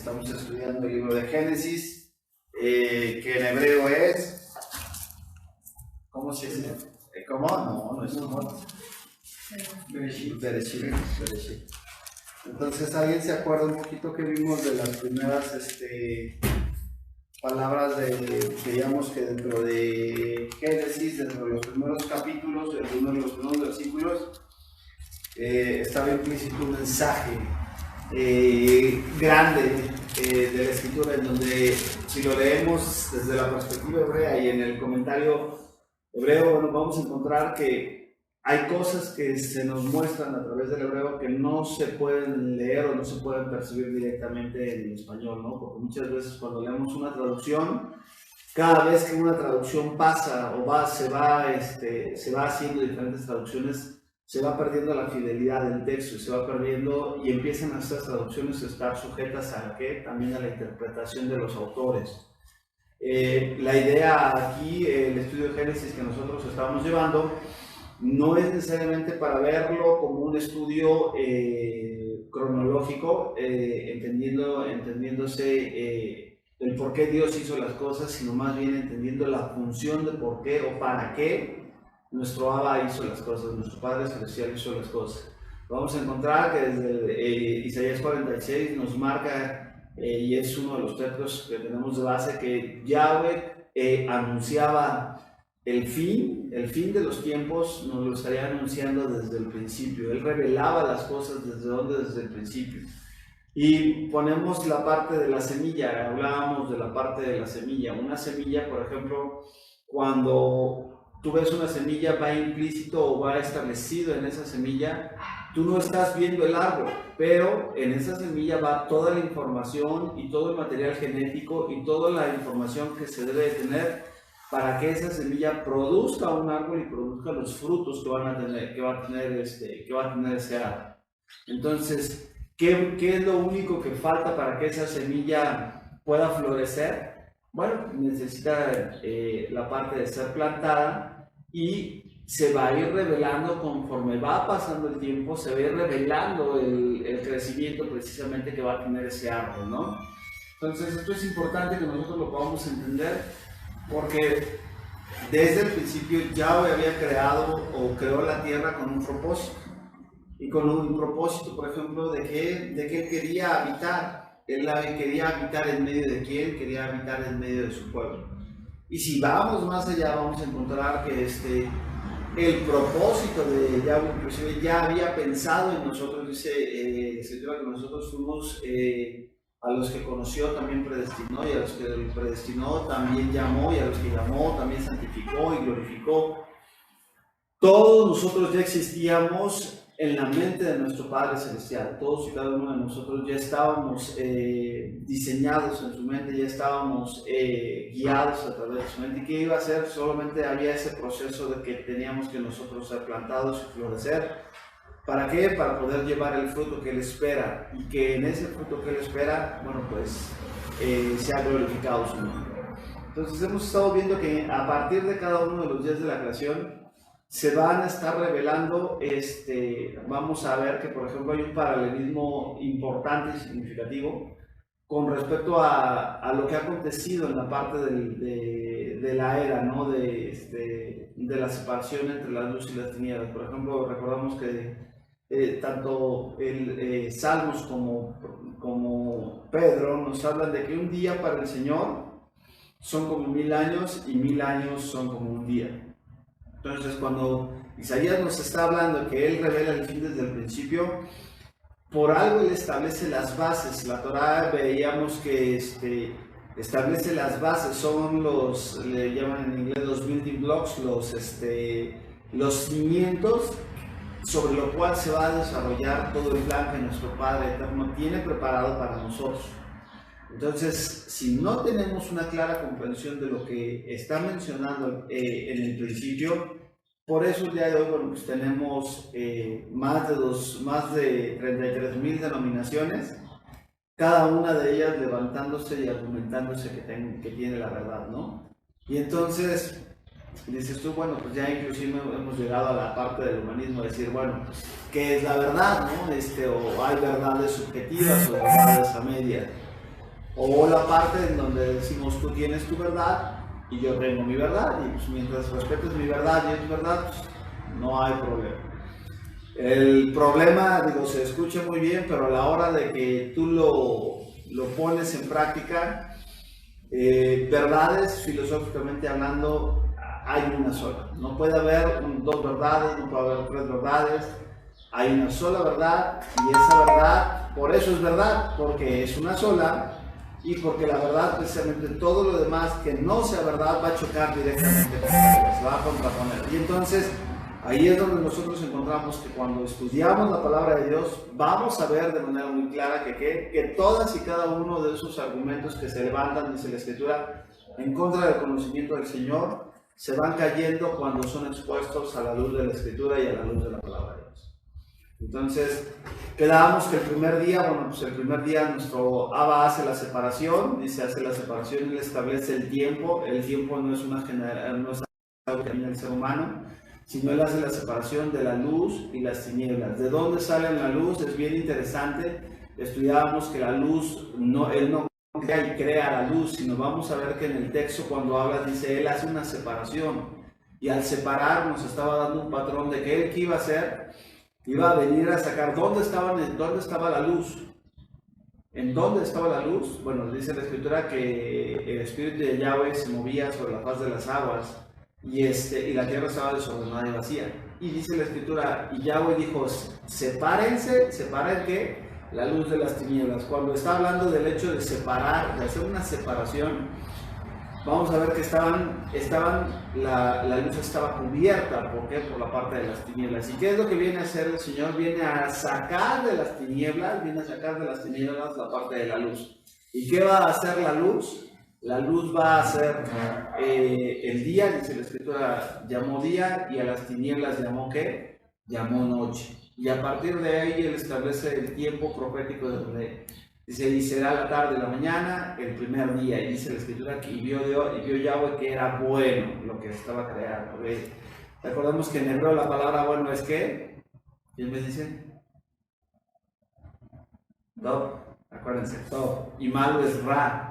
Estamos estudiando el libro de Génesis, que en hebreo es... ¿Cómo se dice? ¿Cómo? No es como... Bereshit. Entonces, ¿alguien se acuerda un poquito que vimos de las primeras palabras digamos que dentro de Génesis, dentro de los primeros capítulos, en uno de los primeros versículos, estaba implícito un mensaje grande de la escritura, en donde si lo leemos desde la perspectiva hebrea y en el comentario hebreo, bueno, vamos a encontrar que hay cosas que se nos muestran a través del hebreo que no se pueden leer o no se pueden percibir directamente en español, ¿no? Porque muchas veces cuando leemos una traducción, cada vez que una traducción pasa o se va haciendo diferentes traducciones, se va perdiendo la fidelidad del texto, se va perdiendo y empiezan estas traducciones a estar sujetas a ¿qué? También a la interpretación de los autores. La idea aquí, el estudio de Génesis que nosotros estamos llevando, no es necesariamente para verlo como un estudio cronológico, entendiéndose el por qué Dios hizo las cosas, sino más bien entendiendo la función de por qué o para qué nuestro Abba hizo las cosas, nuestro Padre Celestial hizo las cosas. Vamos a encontrar que desde Isaías 46 nos marca, y es uno de los textos que tenemos de base, que Yahweh anunciaba el fin de los tiempos, nos lo estaría anunciando desde el principio. Él revelaba las cosas desde el principio. Y ponemos la parte de la semilla, hablábamos de la parte de la semilla. Una semilla, por ejemplo, cuando tú ves una semilla, va implícito o va establecido en esa semilla, tú no estás viendo el árbol, pero en esa semilla va toda la información y todo el material genético y toda la información que se debe tener para que esa semilla produzca un árbol y produzca los frutos que va a tener ese árbol. Entonces, ¿qué es lo único que falta para que esa semilla pueda florecer? Bueno, necesita la parte de ser plantada y se va a ir revelando conforme va pasando el tiempo, se va a ir revelando el crecimiento precisamente que va a tener ese árbol, ¿no? Entonces, esto es importante que nosotros lo podamos entender, porque desde el principio Yahweh había creó la tierra con un propósito. Y con un propósito, por ejemplo, de que él quería habitar. Él quería habitar en medio de quién, quería habitar en medio de su pueblo. Y si vamos más allá, vamos a encontrar que el propósito de Yahweh inclusive ya había pensado en nosotros. Dice la escritura que nosotros fuimos a los que conoció también predestinó, y a los que predestinó también llamó, y a los que llamó también santificó y glorificó. Todos nosotros ya existíamos en la mente de nuestro Padre Celestial. Todos y cada uno de nosotros ya estábamos diseñados en su mente, ya estábamos guiados a través de su mente. ¿Y qué iba a hacer? Solamente había ese proceso de que teníamos que nosotros ser plantados y florecer. ¿Para qué? Para poder llevar el fruto que Él espera, y que en ese fruto que Él espera, bueno, pues sea glorificado su nombre. Entonces hemos estado viendo que a partir de cada uno de los días de la creación se van a estar revelando, vamos a ver que por ejemplo hay un paralelismo importante y significativo con respecto a lo que ha acontecido en la parte de la era, ¿no? de la separación entre la luz y las tinieblas. Por ejemplo, recordamos que tanto el Salmos como Pedro nos hablan de que un día para el Señor son como 1000 años y 1000 años son como un día. Entonces, cuando Isaías nos está hablando de que Él revela el fin desde el principio, por algo Él establece las bases. La Torá veíamos que establece las bases, son le llaman en inglés los building blocks, los cimientos sobre lo cual se va a desarrollar todo el plan que nuestro Padre Eterno tiene preparado para nosotros. Entonces, si no tenemos una clara comprensión de lo que está mencionando en el principio, por eso el día de hoy, bueno, pues tenemos más de 33,000 denominaciones, cada una de ellas levantándose y argumentándose que tiene la verdad, ¿no? Y entonces dices tú, bueno, pues ya inclusive hemos llegado a la parte del humanismo, decir, bueno, pues, ¿qué es la verdad, no? O hay verdades subjetivas o verdades a medias. O la parte en donde decimos tú tienes tu verdad y yo tengo mi verdad, y pues mientras respetes mi verdad y es verdad, pues no hay problema. El problema, digo, se escucha muy bien, pero a la hora de que tú lo pones en práctica, verdades, filosóficamente hablando, hay una sola. No puede haber dos verdades, no puede haber tres verdades. Hay una sola verdad, y esa verdad, por eso es verdad, porque es una sola, y porque la verdad, precisamente todo lo demás que no sea verdad va a chocar directamente con ella, se va a contraponer. Y entonces, ahí es donde nosotros encontramos que cuando estudiamos la palabra de Dios, vamos a ver de manera muy clara que todas y cada uno de esos argumentos que se levantan, dice la Escritura, en contra del conocimiento del Señor, se van cayendo cuando son expuestos a la luz de la Escritura y a la luz de la palabra de Dios. Entonces, quedábamos que el primer día nuestro Abba hace la separación, dice hace la separación, él establece el tiempo no es no es algo que tiene el ser humano, sino él hace la separación de la luz y las tinieblas. ¿De dónde sale la luz? Es bien interesante. Estudiábamos que la luz, él no crea y crea la luz, sino vamos a ver que en el texto cuando habla dice, él hace una separación. Y al separar nos estaba dando un patrón de que él qué iba a hacer, iba a venir a sacar dónde estaba la luz. ¿En dónde estaba la luz? Bueno, dice la Escritura que el Espíritu de Yahweh se movía sobre la faz de las aguas. Y la tierra estaba desordenada y vacía. Y dice la Escritura, y Yahweh dijo, ¿separen qué? La luz de las tinieblas. Cuando está hablando del hecho de separar, de hacer una separación, vamos a ver que la luz estaba cubierta. ¿Por qué? Por la parte de las tinieblas. ¿Y qué es lo que viene a hacer el Señor? Viene a sacar de las tinieblas la parte de la luz. ¿Y qué va a hacer la luz? La luz va a ser el día, dice la Escritura, llamó día, y a las tinieblas llamó ¿qué? Llamó noche. Y a partir de ahí él establece el tiempo profético de donde dice, y será la tarde y la mañana, el primer día. Y dice la Escritura que vio Yahweh que era bueno lo que estaba creando. ¿Ve? Recordemos que en hebreo la palabra bueno es ¿qué? ¿Quién me dice? Tov. Acuérdense, Tov. Y malo es Ra.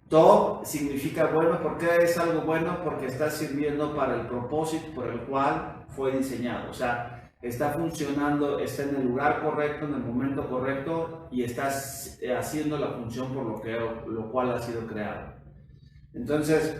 Tov significa bueno. ¿Por qué es algo bueno? Porque está sirviendo para el propósito por el cual fue diseñado. O sea, está funcionando, está en el lugar correcto, en el momento correcto, y está haciendo la función por lo cual ha sido creado. Entonces,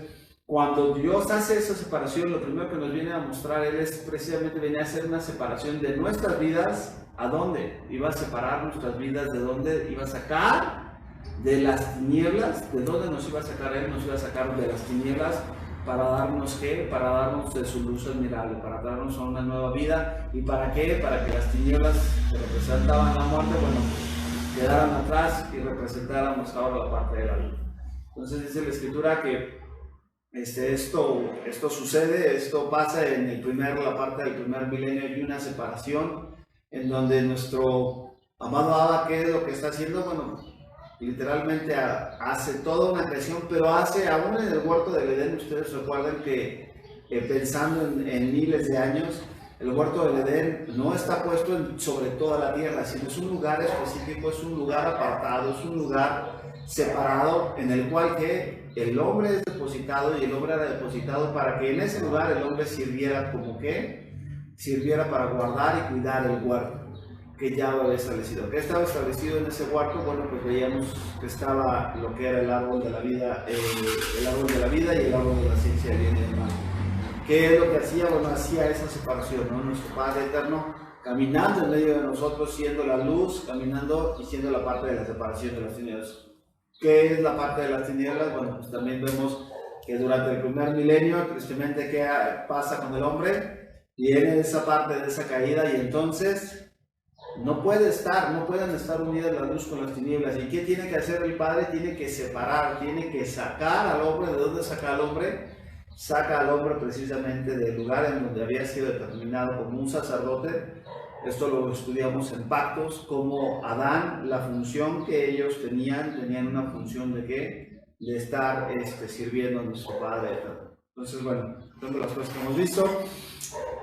cuando Dios hace esa separación, lo primero que nos viene a mostrar Él es precisamente venir a hacer una separación de nuestras vidas. ¿A dónde? Iba a separar nuestras vidas. ¿De dónde? Iba a sacar de las tinieblas. ¿De dónde nos iba a sacar Él? Nos iba a sacar de las tinieblas para darnos ¿qué? Para darnos de su luz admirable, para darnos a una nueva vida. ¿Y para qué? Para que las tinieblas que representaban la muerte, bueno, quedaran atrás y representáramos ahora la parte de la luz. Entonces dice la Escritura que esto sucede, esto pasa en la parte del primer milenio. Hay una separación en donde nuestro amado Abba, ¿qué es lo que está haciendo? Bueno, literalmente hace toda una creación, pero hace aún en el huerto del Edén. Ustedes recuerden que pensando en miles de años, el huerto del Edén no está puesto sobre toda la tierra, sino es un lugar específico, es un lugar apartado, es un lugar separado en el cual que el hombre es depositado, y el hombre era depositado para que en ese lugar el hombre sirviera como que sirviera para guardar y cuidar el huerto que ya lo había establecido. ¿Qué estaba establecido en ese huerto? Bueno, pues veíamos que estaba lo que era el árbol de la vida, el árbol de la vida y el árbol de la ciencia del bien y del mal. ¿Qué es lo que hacía? Bueno, hacía esa separación, ¿no? Nuestro Padre Eterno caminando en medio de nosotros, siendo la luz, caminando y siendo la parte de la separación de las tinieblas. ¿Qué es la parte de las tinieblas? Bueno, pues también vemos que durante el primer milenio, tristemente, ¿qué pasa con el hombre? Viene esa parte de esa caída, y entonces no pueden estar unidas la luz con las tinieblas. ¿Y qué tiene que hacer el Padre? Tiene que separar, tiene que sacar al hombre. ¿De dónde saca al hombre? Saca al hombre precisamente del lugar en donde había sido determinado como un sacerdote. Esto lo estudiamos en Pactos, como Adán, la función que ellos tenían una función de ¿qué? De estar sirviendo a nuestro Padre Eterno. Entonces, bueno, son las cosas que hemos visto.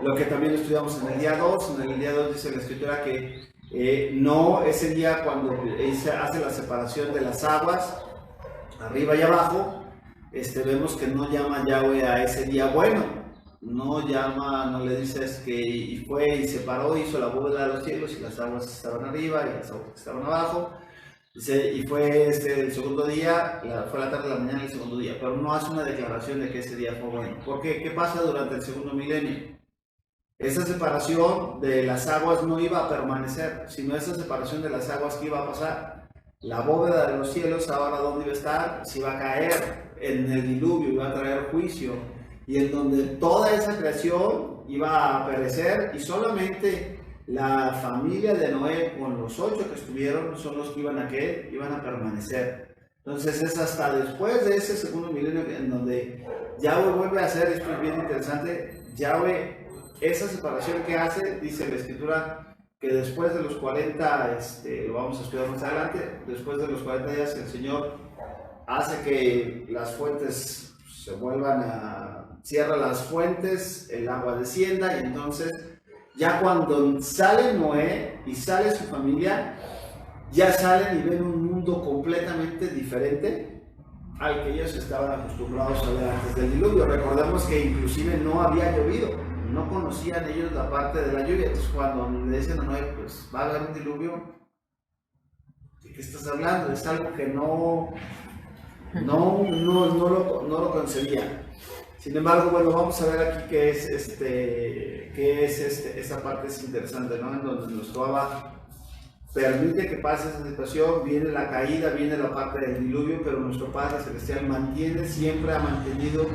Lo que también estudiamos en el día 2, dice la Escritura que no es el día cuando hace la separación de las aguas, arriba y abajo, vemos que no llama Yahweh a ese día bueno, no le dices que y fue y se paró, hizo la bóveda de los cielos y las aguas estaban arriba y las aguas estaban abajo. Dice, y fue el segundo día, fue la tarde de la mañana el segundo día, pero no hace una declaración de que ese día fue bueno. ¿Por qué? ¿Qué pasa durante el segundo milenio? Esa separación de las aguas no iba a permanecer, sino esa separación de las aguas que iba a pasar. La bóveda de los cielos, ahora ¿dónde iba a estar? Se iba a caer en el diluvio, iba a traer juicio, y en donde toda esa creación iba a perecer, y solamente la familia de Noé con los 8 que estuvieron son los que iban a permanecer. Entonces es hasta después de ese segundo milenio en donde Yahweh vuelve a hacer, esto es bien interesante, Yahweh, esa separación que hace, dice la escritura, que después de los 40, lo vamos a estudiar más adelante, después de los 40 días el Señor hace que las fuentes se cierra las fuentes, el agua descienda, y entonces ya cuando sale Noé y sale su familia, ya salen y ven un mundo completamente diferente al que ellos estaban acostumbrados a ver antes del diluvio. Recordemos que inclusive no había llovido, no conocían ellos la parte de la lluvia. Entonces cuando le dicen a Noé, pues va a haber un diluvio, ¿de qué estás hablando? Es algo que no lo concebían. Sin embargo, bueno, vamos a ver aquí qué es esta parte es interesante, ¿no? En donde nuestro Abba permite que pase esa situación, viene la caída, viene la parte del diluvio, pero nuestro Padre Celestial siempre ha mantenido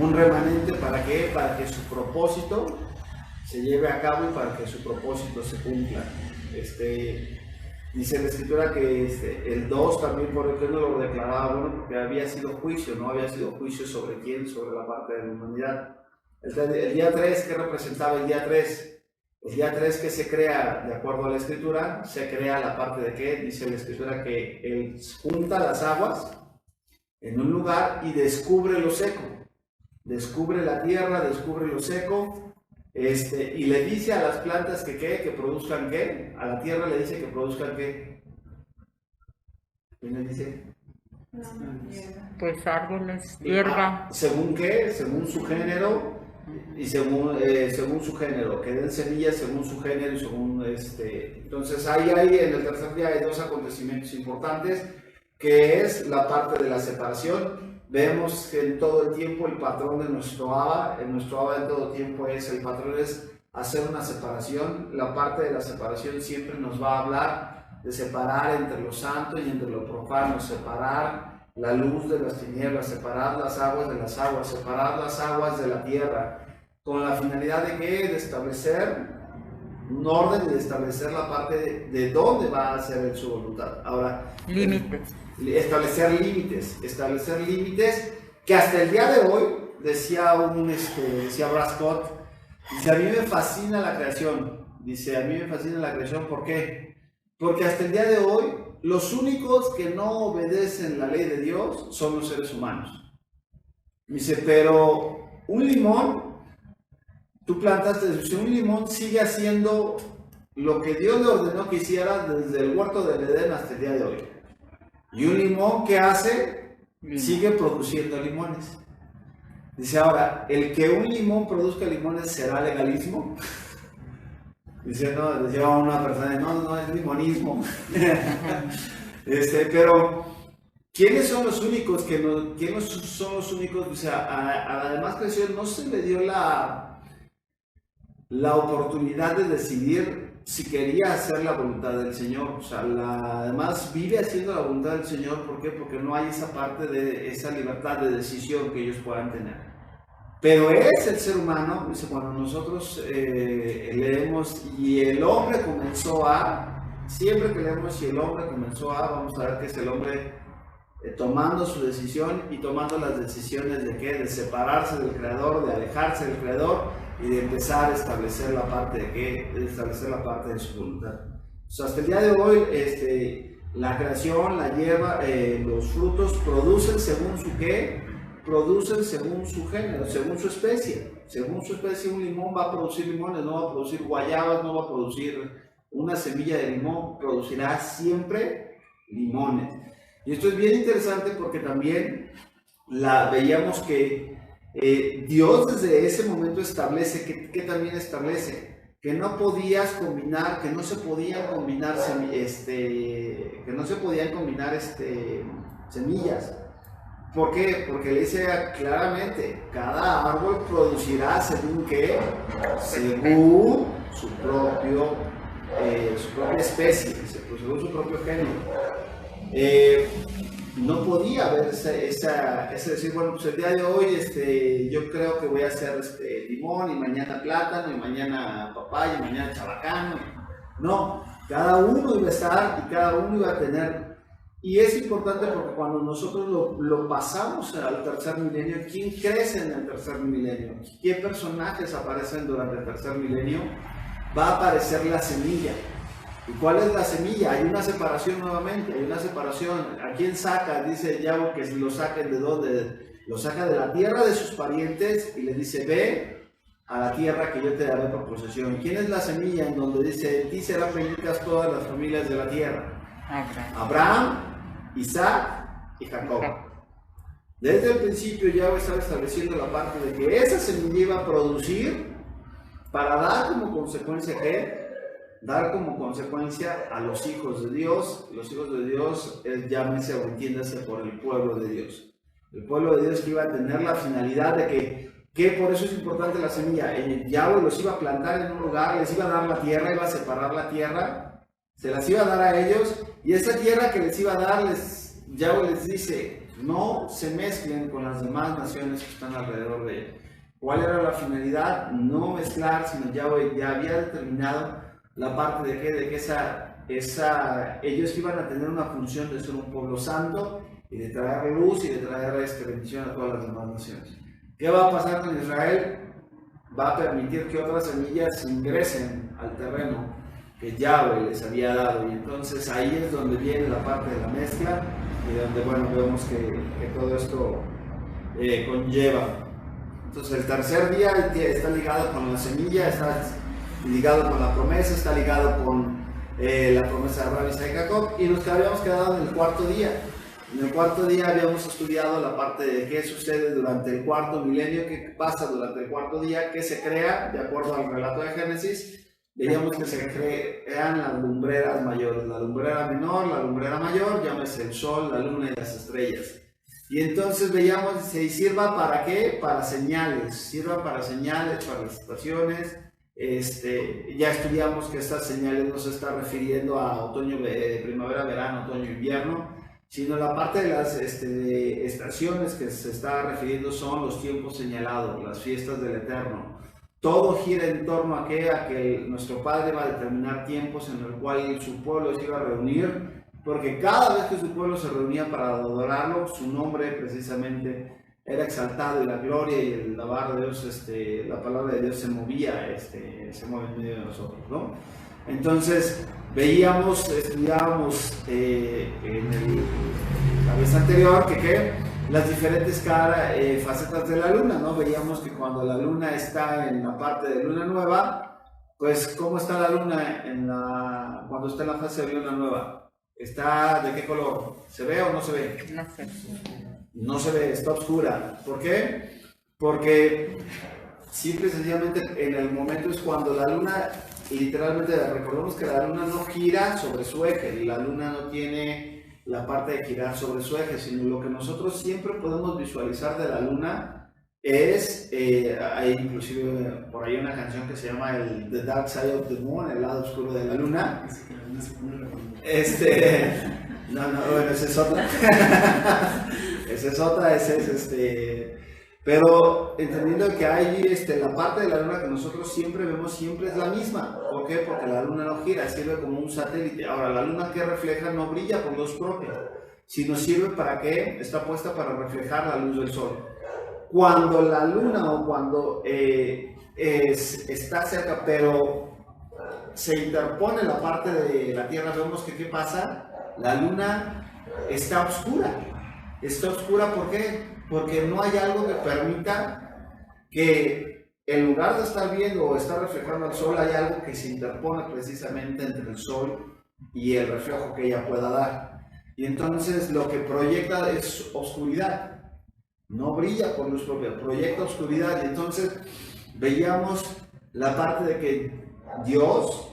un remanente. ¿Para qué? Para que su propósito se lleve a cabo y para que su propósito se cumpla. Dice la escritura que el 2 también, ¿por qué no lo declaraba? Bueno, porque había sido juicio, ¿no? Había sido juicio sobre quién, sobre la parte de la humanidad. El día 3, ¿qué representaba el día 3? El día 3 que se crea, de acuerdo a la escritura, se crea la parte de qué, dice la escritura que él junta las aguas en un lugar y descubre lo seco. Descubre la tierra, descubre lo seco. Y le dice a las plantas que produzcan qué, a la tierra le dice que produzcan qué. ¿Quién le dice? Pues árboles, hierba. ¿Según qué? Según su género, y según su género, que den semillas según su género y según Entonces ahí en el tercer día hay 2 acontecimientos importantes, que es la parte de la separación. Vemos que en todo el tiempo el patrón de nuestro Abba, en todo tiempo el patrón es hacer una separación. La parte de la separación siempre nos va a hablar de separar entre lo santo y entre lo profano, separar la luz de las tinieblas, separar las aguas de las aguas, separar las aguas de la tierra, con la finalidad de ¿qué? De establecer un orden y de establecer la parte de dónde va a ser su voluntad. Ahora, Límites. Establecer límites que hasta el día de hoy, decía Brad Scott, dice, a mí me fascina la creación. Dice, a mí me fascina la creación, ¿por qué? Porque hasta el día de hoy, los únicos que no obedecen la ley de Dios son los seres humanos. Dice, pero un limón, tú plantaste, si un limón sigue haciendo lo que Dios le ordenó que hiciera desde el huerto del Edén hasta el día de hoy. Y un limón que hace, sigue produciendo limones. Dice, ahora, el que un limón produzca limones, ¿será legalismo? Dice, no, decía una persona, no es limonismo. Pero, ¿quiénes son los únicos quiénes son los únicos? Dice, a la demás creación no se le dio la oportunidad de decidir si quería hacer la voluntad del Señor. O sea, además vive haciendo la voluntad del Señor. ¿Por qué? Porque no hay esa parte de esa libertad de decisión que ellos puedan tener. Pero es el ser humano, dice, cuando nosotros leemos y el hombre comenzó siempre que leemos y el hombre comenzó vamos a ver que es el hombre tomando su decisión y tomando las decisiones de ¿qué? De separarse del Creador, de alejarse del Creador y de empezar a establecer la parte de ¿qué? De establecer la parte de su voluntad. O sea, hasta el día de hoy, la creación, la hierba, los frutos producen según su ¿qué? Producen según su género, según su especie. Según su especie, un limón va a producir limones, no va a producir guayabas, no va a producir una semilla de limón, producirá siempre limones. Y esto es bien interesante porque también veíamos que Dios desde ese momento establece, que también establece, que no podías combinar, que no se podían combinar, semillas. ¿Por qué? Porque le dice claramente, cada árbol producirá según qué, según su propia especie, según su propio género. No podía haber ese decir, bueno, pues el día de hoy yo creo que voy a hacer limón y mañana plátano y mañana papaya y mañana chabacano. No, cada uno iba a estar y cada uno iba a tener. Y es importante porque cuando nosotros lo pasamos al tercer milenio, ¿quién crece en el tercer milenio? ¿Qué personajes aparecen durante el tercer milenio? Va a aparecer la semilla. ¿Y cuál es la semilla? Hay una separación nuevamente, hay una separación. ¿A quién saca? Dice Yahweh que lo saquen de dónde. Lo saca de la tierra de sus parientes y le dice, ve a la tierra que yo te daré por posesión. ¿Quién es la semilla? En donde dice, en ti serán benditas todas las familias de la tierra. Abraham, Isaac y Jacob. Desde el principio Yahweh estaba estableciendo la parte de que esa semilla iba a producir para dar como consecuencia dar como consecuencia a los hijos de Dios. Los hijos de Dios, llámese o entiéndase por el pueblo de Dios. El pueblo de Dios que iba a tener la finalidad de que por eso es importante la semilla. Yahweh los iba a plantar en un lugar, les iba a dar la tierra, iba a separar la tierra, se las iba a dar a ellos, y esa tierra que les iba a dar, Yahweh les dice, no se mezclen con las demás naciones que están alrededor de ellos. ¿Cuál era la finalidad? No mezclar, sino Yahweh ya había determinado la parte de que ellos iban a tener una función de ser un pueblo santo y de traer luz y de traer bendición a todas las demás naciones. ¿Qué va a pasar con Israel? Va a permitir que otras semillas ingresen al terreno que Yahweh les había dado, y entonces ahí es donde viene la parte de la mezcla y donde, bueno, vemos que todo esto conlleva. Entonces el tercer día está ligado con la semilla, está ligado con la promesa, está ligado con la promesa de Abraham, Isaac y Jacob, y nos habíamos quedado en el cuarto día. En el cuarto día habíamos estudiado la parte de qué sucede durante el cuarto milenio, qué pasa durante el cuarto día, qué se crea, de acuerdo al relato de Génesis. Veíamos que se crean las lumbreras mayores, la lumbrera menor, la lumbrera mayor, llámese el sol, la luna y las estrellas. Y entonces veíamos, ¿se sirva para qué? Para señales, sirva para señales, para las estaciones. Ya estudiamos que estas señales no se está refiriendo a otoño, primavera, verano, otoño, invierno, sino la parte de las estaciones que se está refiriendo son los tiempos señalados, las fiestas del Eterno. Todo gira en torno a que nuestro Padre va a determinar tiempos en los cuales su pueblo se iba a reunir, porque cada vez que su pueblo se reunía para adorarlo, su nombre precisamente era exaltado, y la gloria y el alabar de Dios, la palabra de Dios se movía, se mueve en medio de nosotros, ¿no? Entonces estudiábamos en la vez anterior que las diferentes facetas de la luna, ¿no? Veíamos que cuando la luna está en la parte de luna nueva, pues ¿cómo está la luna cuando está en la fase de luna nueva? ¿Está de qué color? ¿Se ve o no se ve? No sé. No se ve, está oscura. ¿Por qué? Porque simple y sencillamente en el momento es cuando la luna, literalmente, recordemos que la luna no gira sobre su eje, la luna no tiene la parte de girar sobre su eje, sino lo que nosotros siempre podemos visualizar de la luna es, hay inclusive por ahí una canción que se llama The Dark Side of the Moon, el lado oscuro de la luna. Bueno, esa es otra. Esa es otra, pero entendiendo que hay la parte de la luna que nosotros siempre vemos, siempre es la misma. ¿Por qué? Porque la luna no gira, sirve como un satélite. Ahora, la luna que refleja no brilla por luz propia, sino sirve para qué, está puesta para reflejar la luz del sol. Cuando la luna o cuando está cerca, pero se interpone la parte de la Tierra, vemos que ¿qué pasa? La luna está oscura. Está oscura, ¿por qué? Porque no hay algo que permita que en lugar de estar viendo o estar reflejando al sol, hay algo que se interpone precisamente entre el sol y el reflejo que ella pueda dar. y entonces lo que proyecta es oscuridad, no brilla por luz propia, proyecta oscuridad. Y entonces veíamos la parte de que Dios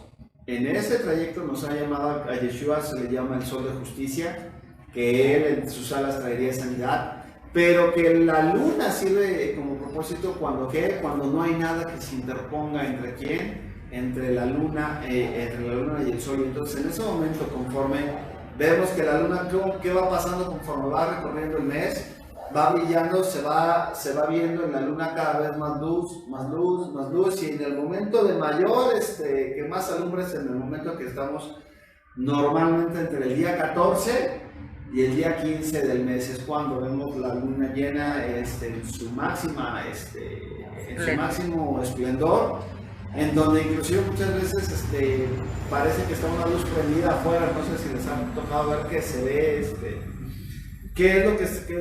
en ese trayecto nos ha llamado, a Yeshua se le llama el sol de justicia, que Él en sus alas traería sanidad, pero que la luna sirve como propósito cuando no hay nada que se interponga entre quién, entre la luna y el sol. Y entonces en ese momento, conforme vemos que la luna, ¿qué va pasando conforme va recorriendo el mes? Va brillando, se va viendo en la luna cada vez más luz, más luz, más luz, y en el momento de mayor, que más alumbra es en el momento que estamos normalmente entre el día 14 y el día 15 del mes, es cuando vemos la luna llena en su máximo esplendor, en donde inclusive muchas veces parece que está una luz prendida afuera. No sé si les ha tocado ver que se ve ¿qué es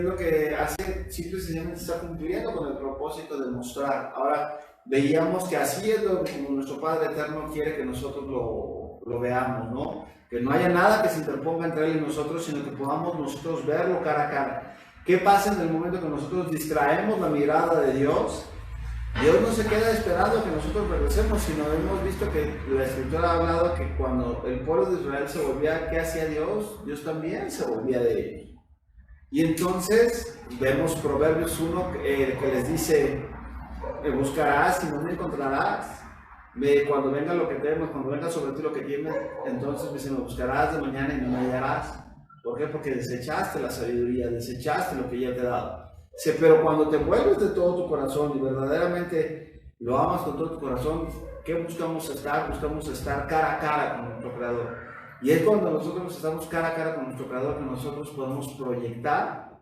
lo que hace? Simple y sencillamente está cumpliendo con el propósito de mostrar. Ahora veíamos que así es como nuestro Padre Eterno quiere que nosotros lo veamos, ¿no? Que no haya nada que se interponga entre Él y nosotros, sino que podamos nosotros verlo cara a cara. ¿Qué pasa en el momento que nosotros distraemos la mirada de Dios? Dios no se queda esperando que nosotros regresemos, sino hemos visto que la Escritura ha hablado que cuando el pueblo de Israel se volvía, ¿qué hacía Dios? Dios también se volvía de ellos. Y entonces vemos Proverbios 1 que les dice, me buscarás y no me encontrarás. Cuando venga lo que temes, cuando venga sobre ti lo que tienes, entonces me buscarás de mañana y no me hallarás. ¿Por qué? Porque desechaste la sabiduría, desechaste lo que ya te he dado. Pero cuando te vuelves de todo tu corazón y verdaderamente lo amas con todo tu corazón, ¿qué buscamos estar? Buscamos estar cara a cara con nuestro Creador. Y es cuando nosotros estamos cara a cara con nuestro Creador que nosotros podemos proyectar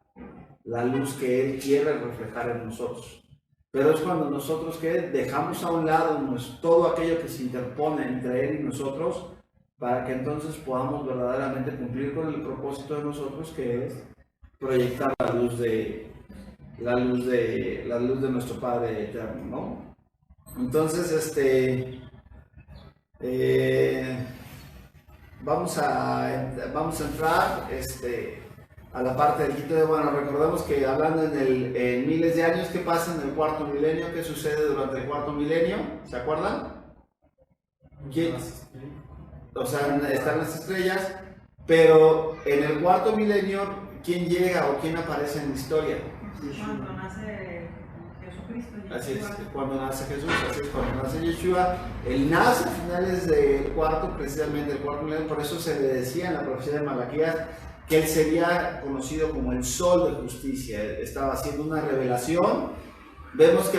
la luz que Él quiere reflejar en nosotros. Pero es cuando nosotros dejamos a un lado todo aquello que se interpone entre Él y nosotros, para que entonces podamos verdaderamente cumplir con el propósito de nosotros, que es proyectar la luz de nuestro Padre Eterno, ¿no? Entonces, vamos a entrar a la parte del quinto de, bueno, recordemos que hablando en miles de años, ¿qué pasa en el cuarto milenio? ¿Qué sucede durante el cuarto milenio? ¿Se acuerdan? ¿Quién? O sea, están las estrellas, pero en el cuarto milenio, ¿quién llega o quién aparece en la historia? Cuando nace Jesucristo. Así es, cuando nace Jesús, así es, cuando nace Yeshua. Él nace a finales del cuarto, precisamente el cuarto milenio, por eso se le decía en la profecía de Malaquías que él sería conocido como el sol de justicia. Estaba haciendo una revelación. Vemos que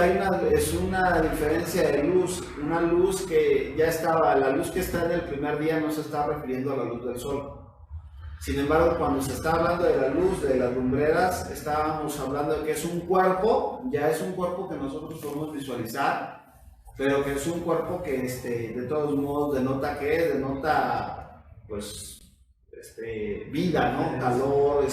es una diferencia de luz, una luz que ya estaba, la luz que está en el primer día no se está refiriendo a la luz del sol. Sin embargo, cuando se está hablando de la luz, de las lumbreras, estábamos hablando de que es un cuerpo, ya es un cuerpo que nosotros podemos visualizar, pero que es un cuerpo que de todos modos denota pues vida, ¿no? Calor,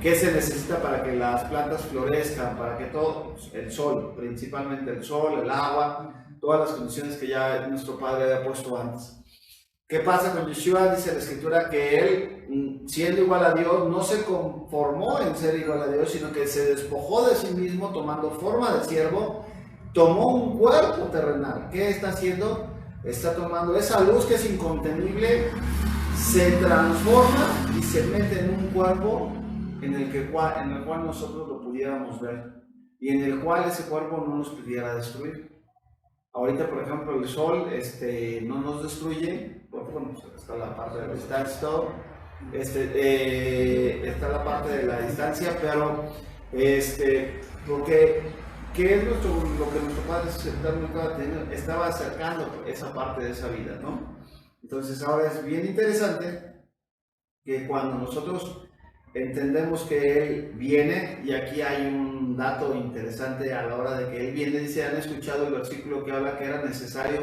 ¿qué se necesita para que las plantas florezcan? Para que todo, el sol, principalmente el sol, el agua, todas las condiciones que ya nuestro Padre había puesto antes. ¿Qué pasa con Yeshua? Dice la Escritura que Él, siendo igual a Dios, no se conformó en ser igual a Dios, sino que se despojó de sí mismo, tomando forma de siervo, tomó un cuerpo terrenal. ¿Qué está haciendo? Está tomando esa luz que es incontenible, se transforma y se mete en un cuerpo en el cual nosotros lo pudiéramos ver y en el cual ese cuerpo no nos pudiera destruir. Ahorita, por ejemplo, el sol no nos destruye, porque bueno, está la parte de la distancia, está la parte de la distancia, pero porque ¿qué es lo que nuestro Padre estaba acercando esa parte de esa vida, ¿no? Entonces ahora es bien interesante que cuando nosotros entendemos que Él viene, y aquí hay un dato interesante a la hora de que Él viene, dice, han escuchado el versículo que habla que era necesario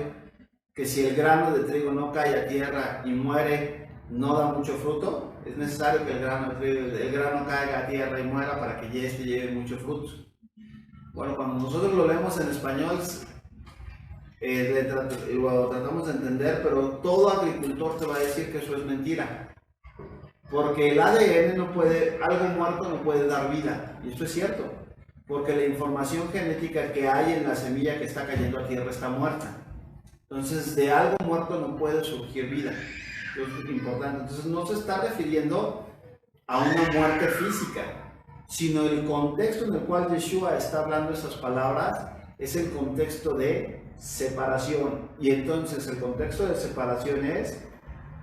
que si el grano de trigo no cae a tierra y muere, no da mucho fruto. Es necesario que el grano caiga a tierra y muera para que este lleve mucho fruto. Bueno, cuando nosotros lo leemos en español, lo tratamos de entender, pero todo agricultor te va a decir que eso es mentira. Porque el ADN no puede, algo muerto no puede dar vida, y esto es cierto, porque la información genética que hay en la semilla que está cayendo a tierra está muerta. Entonces, de algo muerto no puede surgir vida. Eso es importante. Entonces, no se está refiriendo a una muerte física, sino el contexto en el cual Yeshua está hablando esas palabras es el contexto de separación. Y entonces, el contexto de separación es,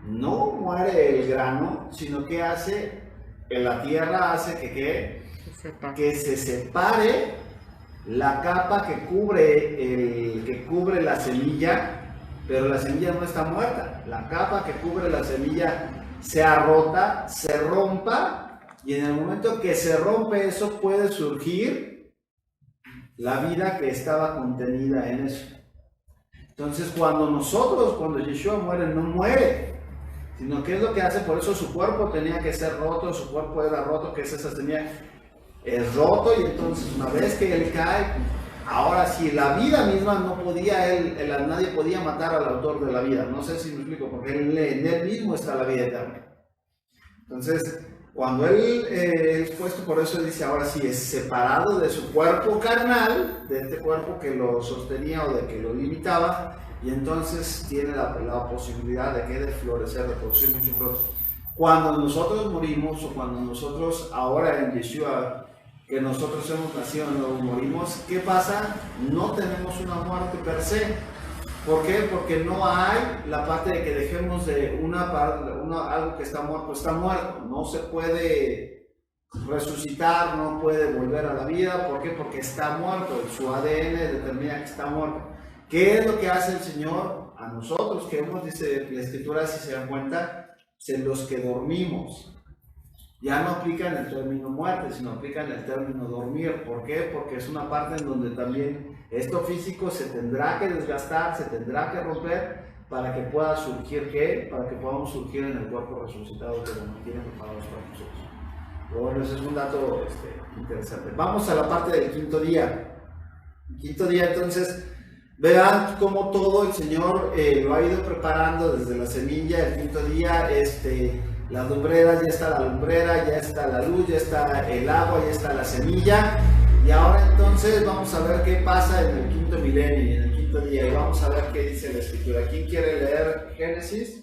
no muere el grano, sino que hace, la tierra hace que se separe la capa que cubre la semilla, pero la semilla no está muerta. La capa que cubre la semilla sea rota, se rompa, y en el momento que se rompe eso puede surgir la vida que estaba contenida en eso. Entonces, cuando Yeshua muere, no muere, sino que es lo que hace. Por eso su cuerpo tenía que ser roto, su cuerpo era roto, que es esa semilla, es roto, y entonces una vez que él cae, ahora sí, la vida misma no podía, nadie podía matar al autor de la vida. No sé si me explico, porque en él mismo está la vida eterna. Entonces, cuando él es puesto, por eso dice, ahora sí, es separado de su cuerpo carnal, de este cuerpo que lo sostenía o de que lo limitaba, y entonces tiene la posibilidad de florecer, de producir mucho fruto. Cuando nosotros morimos, o cuando nosotros ahora en Yeshua, que nosotros hemos nacido nuevo, morimos, ¿qué pasa? No tenemos una muerte per se. ¿Por qué? Porque no hay la parte de que dejemos de algo que está muerto. No se puede resucitar, no puede volver a la vida. ¿Por qué? Porque está muerto. Su ADN determina que está muerto. ¿Qué es lo que hace el Señor a nosotros? Que dice la Escritura, si se dan cuenta, en los que dormimos. Ya no aplican el término muerte, sino aplican el término dormir. ¿Por qué? Porque es una parte en donde también esto físico se tendrá que desgastar, se tendrá que romper para que pueda surgir, ¿qué? Para que podamos surgir en el cuerpo resucitado que nos tiene preparados para nosotros. Pero bueno, ese es un dato interesante. Vamos a la parte del quinto día. El quinto día, entonces, vean cómo todo el Señor lo ha ido preparando desde la semilla. El quinto día, las lumbreras, ya está la lumbrera, ya está la luz, ya está el agua, ya está la semilla. Y ahora entonces vamos a ver qué pasa en el quinto milenio y en el quinto día. Y vamos a ver qué dice la Escritura. ¿Quién quiere leer Génesis?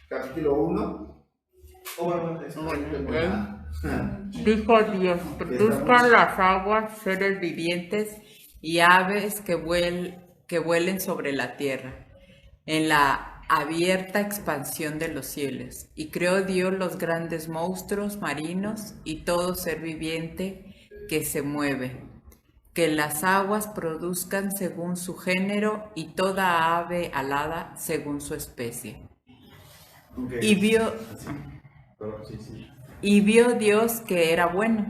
Capítulo 1. Dijo Dios, produzcan las aguas seres vivientes y aves que vuelen sobre la tierra, en la abierta expansión de los cielos. Y creó Dios los grandes monstruos marinos y todo ser viviente que se mueve, que las aguas produzcan según su género y toda ave alada según su especie. Okay. Y vio Dios que era bueno,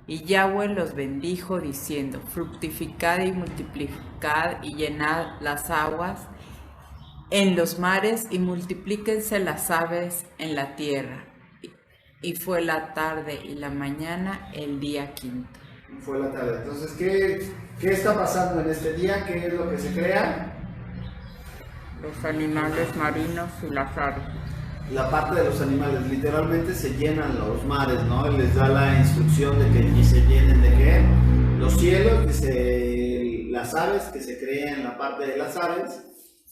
y Yahweh los bendijo diciendo, fructificad y multiplicad y llenad las aguas en los mares y multiplíquense las aves en la tierra. Y fue la tarde y la mañana el día quinto. Fue la tarde. Entonces, ¿qué está pasando en este día? ¿Qué es lo que se crea? Los animales marinos y las aves. La parte de los animales, literalmente se llenan los mares, ¿no? Les da la instrucción de que se llenen de qué? Los cielos, las aves, que se crean en la parte de las aves,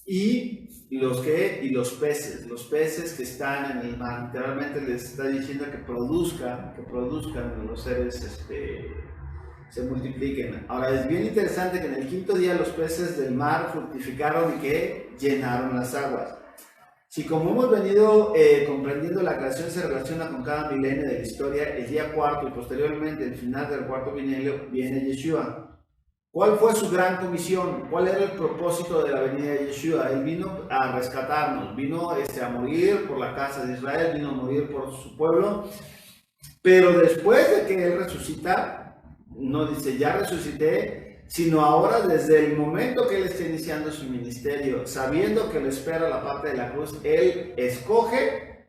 y los peces que están en el mar. Literalmente les está diciendo que produzcan los seres, se multipliquen. Ahora es bien interesante que en el quinto día los peces del mar fructificaron y que llenaron las aguas. Si como hemos venido comprendiendo, la creación se relaciona con cada milenio de la historia, el día cuarto y posteriormente el final del cuarto milenio viene Yeshua. ¿Cuál fue su gran comisión? ¿Cuál era el propósito de la venida de Yeshua? Él vino a rescatarnos, vino a morir por la casa de Israel, vino a morir por su pueblo, pero después de que Él resucita, no dice ya resucité, sino ahora desde el momento que Él está iniciando su ministerio, sabiendo que le espera la parte de la cruz, Él escoge,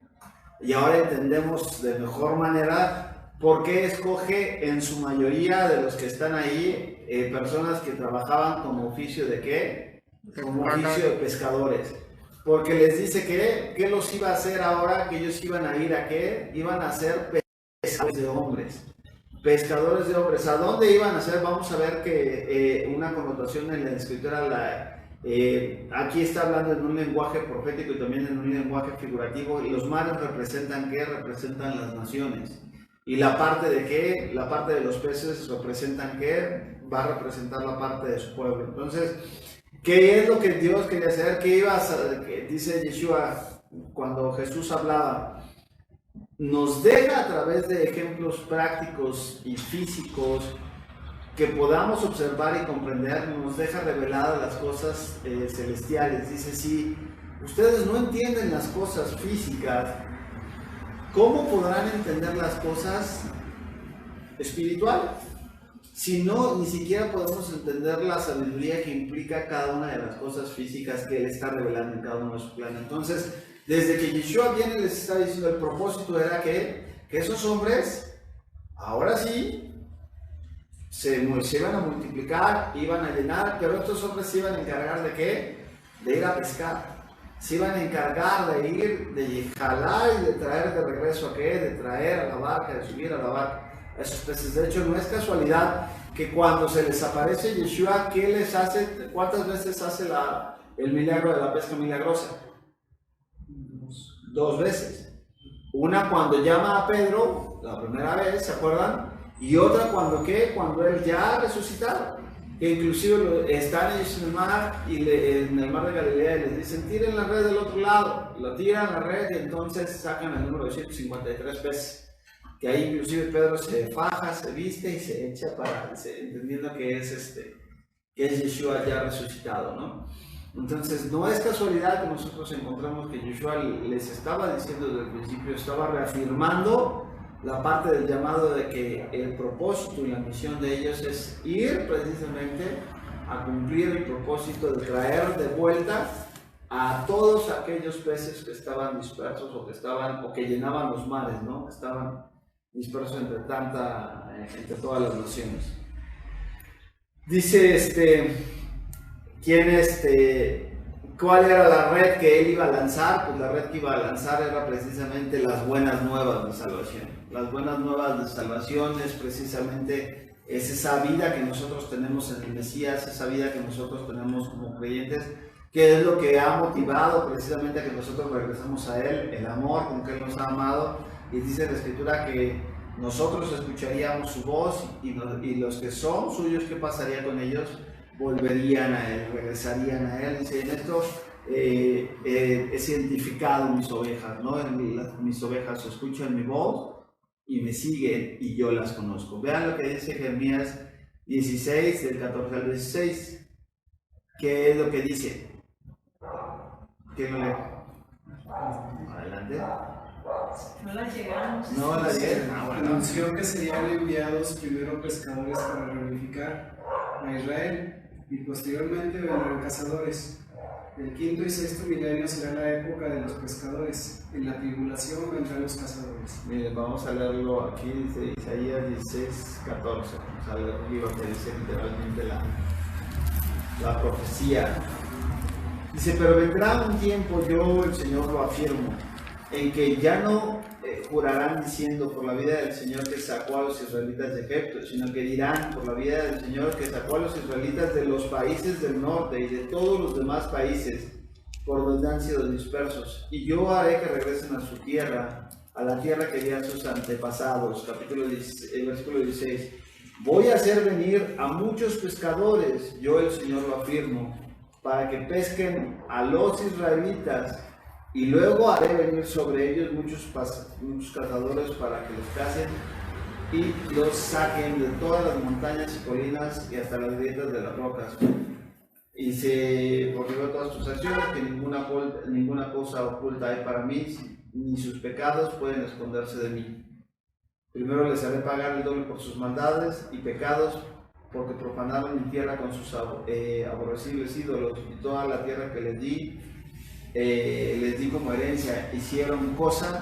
y ahora entendemos de mejor manera por qué escoge en su mayoría de los que están ahí personas que trabajaban como oficio de qué, como oficio de pescadores. porque les dice que ¿qué los iba a hacer ahora? Que ellos iban a ir a ¿qué? Iban a ser pescadores de hombres. Pescadores de hombres. ¿A dónde iban a ser? Vamos a ver que una connotación en la escritura, aquí está hablando en un lenguaje profético y también en un lenguaje figurativo. Y los mares representan ¿qué? Representan las naciones. ¿Y la parte de qué? La parte de los peces representan ¿qué? Va a representar la parte de su pueblo. Entonces, ¿qué es lo que Dios quería hacer? ¿Qué iba a hacer? Dice Yeshua cuando Jesús hablaba. Nos deja a través de ejemplos prácticos y físicos que podamos observar y comprender, nos deja reveladas las cosas celestiales. Dice, si ustedes no entienden las cosas físicas, ¿cómo podrán entender las cosas espirituales? Si no, ni siquiera podemos entender la sabiduría que implica cada una de las cosas físicas que Él está revelando en cada uno de sus planes. Entonces, desde que Yeshua viene les está diciendo, el propósito era que esos hombres, ahora sí, se iban a multiplicar, iban a llenar, pero estos hombres se iban a encargar de ¿qué? De ir a pescar. Se iban a encargar de ir, de jalar y de traer de regreso a ¿qué? De traer a la barca, de subir a la barca a esos peces. De hecho, no es casualidad que cuando se les aparece Yeshua, ¿qué les hace? ¿Cuántas veces hace el milagro de la pesca milagrosa? 2 veces. Una cuando llama a Pedro, la primera vez, ¿se acuerdan? Y otra cuando ¿qué? Cuando él ya ha resucitado. Que inclusive están ellos en el mar, en el mar de Galilea, y les dicen, tiren la red del otro lado. Lo tiran la red y entonces sacan el número de 153 peces. Que ahí inclusive Pedro se faja, se viste y se echa entendiendo que es Yeshua ya resucitado, ¿no? Entonces, no es casualidad que nosotros encontramos que Yeshua les estaba diciendo desde el principio, estaba reafirmando la parte del llamado de que el propósito y la misión de ellos es ir precisamente a cumplir el propósito de traer de vuelta a todos aquellos peces que estaban dispersos o que llenaban los mares, ¿no? Que estaban dispersos entre todas las naciones. Dice ¿cuál era la red que él iba a lanzar? Pues la red que iba a lanzar era precisamente las buenas nuevas de salvación. Las buenas nuevas de salvación es precisamente esa vida que nosotros tenemos en el Mesías, esa vida que nosotros tenemos como creyentes, que es lo que ha motivado precisamente a que nosotros regresemos a Él, el amor con que Él nos ha amado. Y dice la Escritura que nosotros escucharíamos su voz y los que son suyos, ¿qué pasaría con ellos? Volverían a Él, regresarían a Él. Dice, en esto he identificado mis ovejas, ¿no? Mis ovejas escuchan mi voz y me siguen y yo las conozco. Vean lo que dice Jeremías 16, del 14 al 16. ¿Qué es lo que dice? ¿Quién lo lee? Adelante. No la llegamos. No la llegan. Anunció que serían enviados primero pescadores para reunificar a Israel y posteriormente vendrán cazadores. El 5º y 6º milenio será la época de los pescadores. En la tribulación vendrán los cazadores. Miren, vamos a leerlo aquí, dice Isaías 16, 14. Vamos a leer lo que dice literalmente la profecía. Dice, pero vendrá un tiempo, yo el Señor lo afirmo, en que ya no jurarán diciendo por la vida del Señor que sacó a los israelitas de Egipto, sino que dirán por la vida del Señor que sacó a los israelitas de los países del norte y de todos los demás países por donde han sido dispersos. Y yo haré que regresen a su tierra, a la tierra que di a sus antepasados. Versículo 16. Voy a hacer venir a muchos pescadores, yo el Señor lo afirmo, para que pesquen a los israelitas. Y luego haré venir sobre ellos muchos cazadores para que los cacen y los saquen de todas las montañas y colinas y hasta las grietas de las rocas. Y se prohíbe todas sus acciones, que ninguna cosa oculta hay para mí, ni sus pecados pueden esconderse de mí. Primero les haré pagar el doble por sus maldades y pecados, porque profanaron mi tierra con sus aborrecibles ídolos, y toda la tierra que les di como herencia, hicieron cosas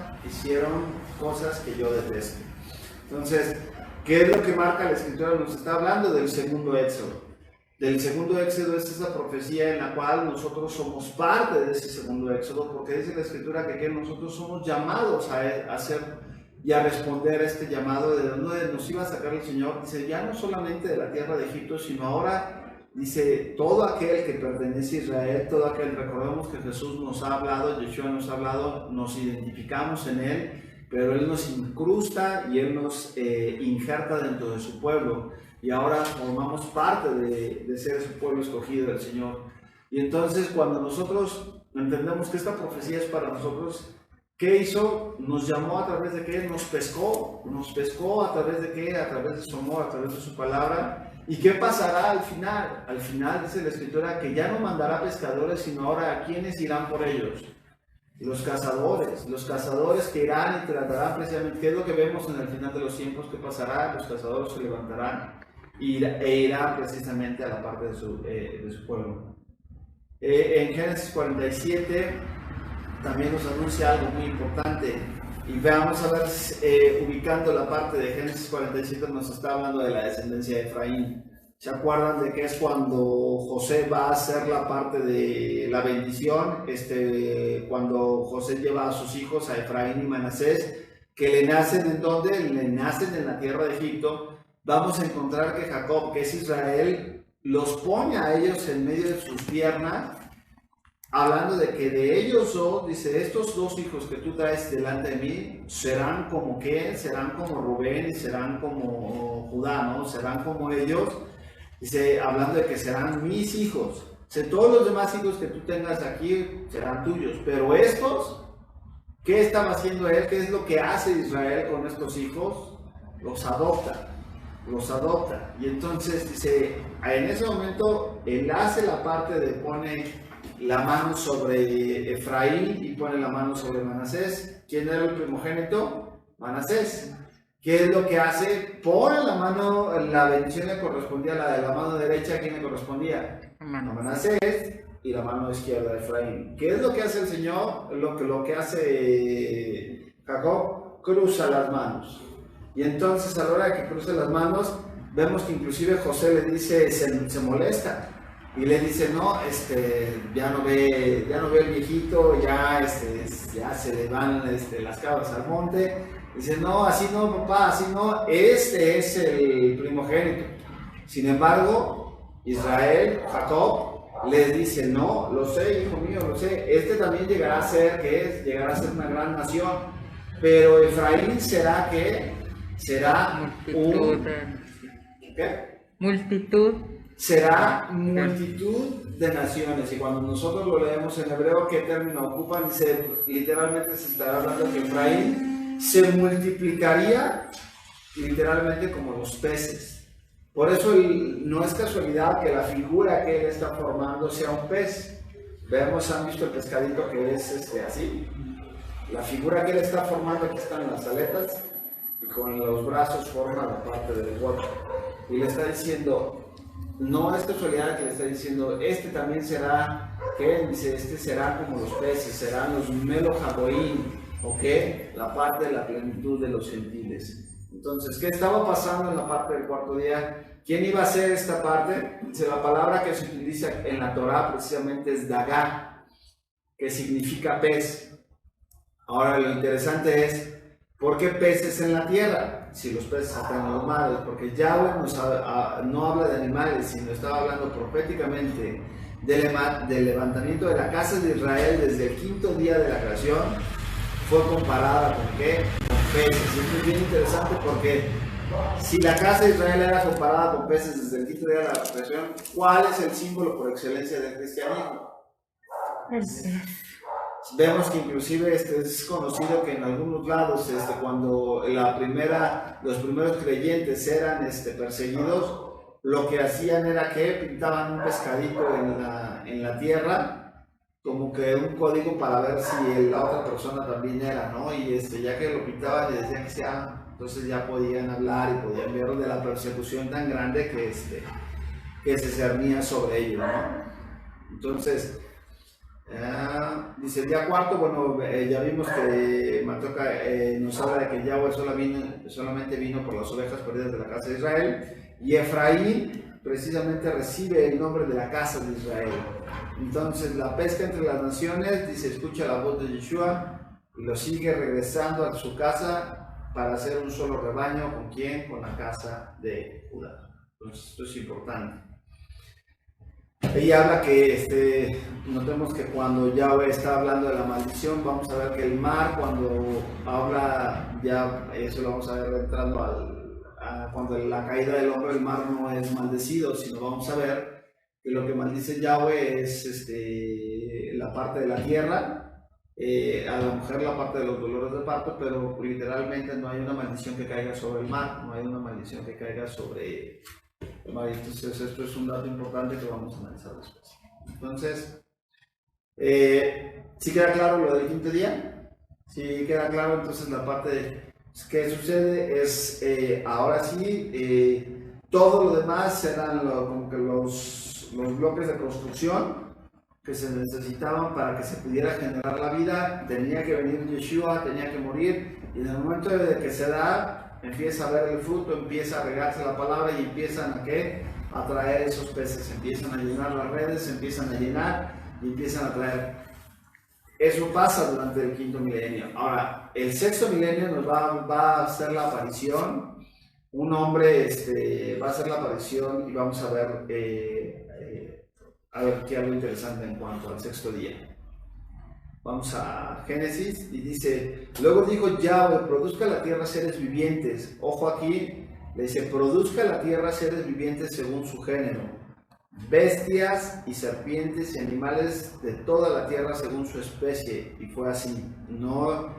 que yo detesto. Entonces, ¿qué es lo que marca la Escritura? Nos está hablando del segundo éxodo. del segundo éxodo es esa profecía en la cual nosotros somos parte de ese segundo éxodo, porque dice la Escritura que nosotros somos llamados a hacer y a responder a este llamado de donde nos iba a sacar el Señor. Dice, ya no solamente de la tierra de Egipto, sino ahora, dice, todo aquel que pertenece a Israel, todo aquel, recordemos que Jesús nos ha hablado, Yeshua nos ha hablado, nos identificamos en Él, pero Él nos incrusta y Él nos injerta dentro de su pueblo, y ahora formamos parte de ser su pueblo escogido del Señor. Y entonces cuando nosotros entendemos que esta profecía es para nosotros, ¿qué hizo? Nos llamó a través de qué, nos pescó a través de qué, a través de su amor, a través de su palabra. ¿Y qué pasará al final? Al final dice la Escritura que ya no mandará pescadores, sino ahora a quienes irán por ellos. Los cazadores que irán y tratarán precisamente, ¿qué es lo que vemos en el final de los tiempos? ¿Qué pasará? Los cazadores se levantarán e irán precisamente a la parte de su pueblo. En Génesis 47 también nos anuncia algo muy importante, y vamos a ver, ubicando la parte de Génesis 47, nos está hablando de la descendencia de Efraín. ¿Se acuerdan de que es cuando José va a hacer la parte de la bendición? Cuando José lleva a sus hijos, a Efraín y Manasés, que le nacen ¿en dónde? Le nacen en la tierra de Egipto. Vamos a encontrar que Jacob, que es Israel, los pone a ellos en medio de sus piernas, hablando de que de ellos dos, dice, estos dos hijos que tú traes delante de mí, serán como ¿qué? Serán como Rubén y serán como Judá, ¿no? Serán como ellos. Dice, hablando de que serán mis hijos. Dice, todos los demás hijos que tú tengas aquí serán tuyos, pero estos, ¿qué estaba haciendo él? ¿Qué es lo que hace Israel con estos hijos? Los adopta. Y entonces dice, en ese momento él hace la parte de pone la mano sobre Efraín y pone la mano sobre Manasés. ¿Quién era el primogénito? Manasés. ¿Qué es lo que hace? Pone la mano, la bendición le correspondía a la de la mano derecha. ¿A quién le correspondía? A Manasés, y la mano izquierda de Efraín. ¿Qué es lo que hace el Señor? Lo que hace Jacob, cruza las manos. Y entonces a la hora de que cruce las manos, vemos que inclusive José le dice, se molesta. Y le dice, no, ya no ve el viejito, ya se le van las cabras al monte. Dice, no, así no, papá, así no, este es el primogénito. Sin embargo, Jacob, les dice, no, lo sé, hijo mío, lo sé, también llegará a ser, llegará a ser una gran nación. Pero Efraín será, ¿qué? Será multitud. Será multitud de naciones. Y cuando nosotros lo leemos en hebreo, ¿qué término ocupan? Dice, literalmente se estará hablando que Efraín se multiplicaría literalmente como los peces. Por eso no es casualidad que la figura que él está formando sea un pez. ¿Han visto el pescadito que es así? La figura que él está formando, aquí están las aletas, y con los brazos forma la parte del cuerpo. Y le está diciendo, no es casualidad que le está diciendo, también será, ¿qué? Dice, será como los peces, serán los melojaboín, ¿ok? La parte de la plenitud de los gentiles. Entonces, ¿qué estaba pasando en la parte del cuarto día? ¿Quién iba a hacer esta parte? Dice, la palabra que se utiliza en la Torá precisamente es dagá, que significa pez. Ahora, lo interesante es, ¿por qué peces en la tierra? Si los peces están en los mares, porque Yahweh no habla de animales, sino estaba hablando proféticamente del levantamiento de la casa de Israel desde el quinto día de la creación. Fue comparada con ¿qué? Con peces. Y esto es bien interesante porque si la casa de Israel era comparada con peces desde el quinto día de la creación, ¿cuál es el símbolo por excelencia del cristianismo? Vemos que inclusive es conocido que en algunos lados cuando los primeros creyentes eran perseguidos, lo que hacían era que pintaban un pescadito en la tierra como que un código para ver si la otra persona también era, ¿no? Y ya que lo pintaban y decían que entonces ya podían hablar y podían ver de la persecución tan grande que se cernía sobre ellos, ¿no? Entonces, dice el día cuarto, bueno, ya vimos que Matoca nos habla de que Yahweh solamente vino por las ovejas perdidas de la casa de Israel, y Efraín precisamente recibe el nombre de la casa de Israel. Entonces la pesca entre las naciones, dice, escucha la voz de Yeshua y lo sigue regresando a su casa para hacer un solo rebaño. ¿Con quién? Con la casa de Judá. Entonces esto es importante. Ella habla que, notemos que cuando Yahweh está hablando de la maldición, vamos a ver que el mar, cuando habla, ya eso lo vamos a ver entrando cuando la caída del hombre, el mar no es maldecido, sino vamos a ver que lo que maldice Yahweh es la parte de la tierra, a la mujer la parte de los dolores de parto, pero literalmente no hay una maldición que caiga sobre el mar, no hay una maldición que caiga sobre el mar. Entonces esto es un dato importante que vamos a analizar después. Entonces, ¿sí queda claro lo del quinto día? ¿Sí queda claro? Entonces la parte de ¿qué sucede? Es, ahora sí, todo lo demás eran como que los bloques de construcción que se necesitaban para que se pudiera generar la vida. Tenía que venir Yeshua, tenía que morir, y en el momento de que se da, empieza a ver el fruto, empieza a regarse la palabra y empiezan a traer esos peces, empiezan a llenar las redes, empiezan a llenar y empiezan a traer. Eso pasa durante el quinto milenio. Ahora, el sexto milenio nos va a hacer la aparición, un hombre va a hacer la aparición y vamos a ver qué algo interesante en cuanto al sexto día. Vamos a Génesis y dice, luego dijo Yahweh, produzca la tierra seres vivientes. Ojo aquí, le dice, produzca la tierra seres vivientes según su género, bestias y serpientes y animales de toda la tierra según su especie. Y fue así. No,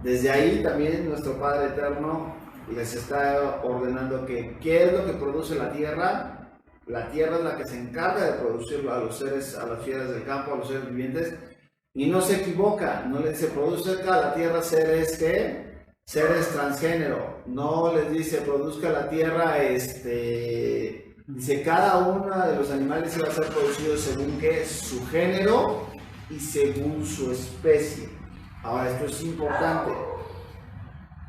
desde ahí también nuestro Padre Eterno les está ordenando que ¿qué es lo que produce la tierra? La tierra es la que se encarga de producirlo a los seres, a las fieras del campo, a los seres vivientes, y no se equivoca, no les dice produzca la tierra seres seres transgénero, no les dice produzca la tierra dice cada uno de los animales iba a ser producido según su género y según su especie. Ahora esto es importante.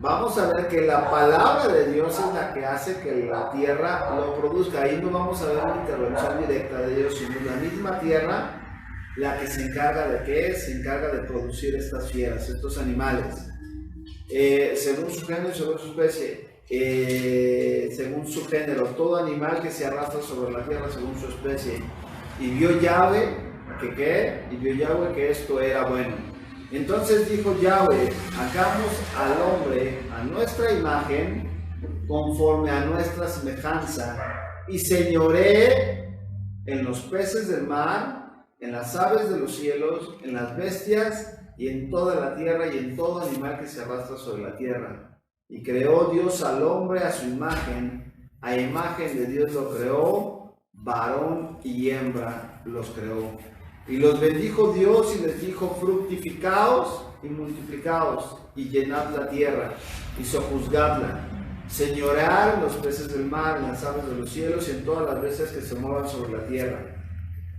Vamos a ver que la palabra de Dios es la que hace que la tierra lo produzca. Ahí no vamos a ver una intervención directa de Dios, sino la misma tierra la que se encarga de ¿qué? Se encarga de producir estas fieras, estos animales. Según su género y según su especie. Según su género, todo animal que se arrastra sobre la tierra según su especie. Y vio Yahweh que esto era bueno. Entonces dijo Yahweh, hagamos al hombre a nuestra imagen, conforme a nuestra semejanza, y señoree en los peces del mar, en las aves de los cielos, en las bestias y en toda la tierra y en todo animal que se arrastra sobre la tierra. Y creó Dios al hombre a su imagen, a imagen de Dios lo creó, varón y hembra los creó. Y los bendijo Dios y les dijo, fructificaos y multiplicaos y llenad la tierra y sojuzgadla, señorear en los peces del mar, en las aves de los cielos y en todas las bestias que se muevan sobre la tierra.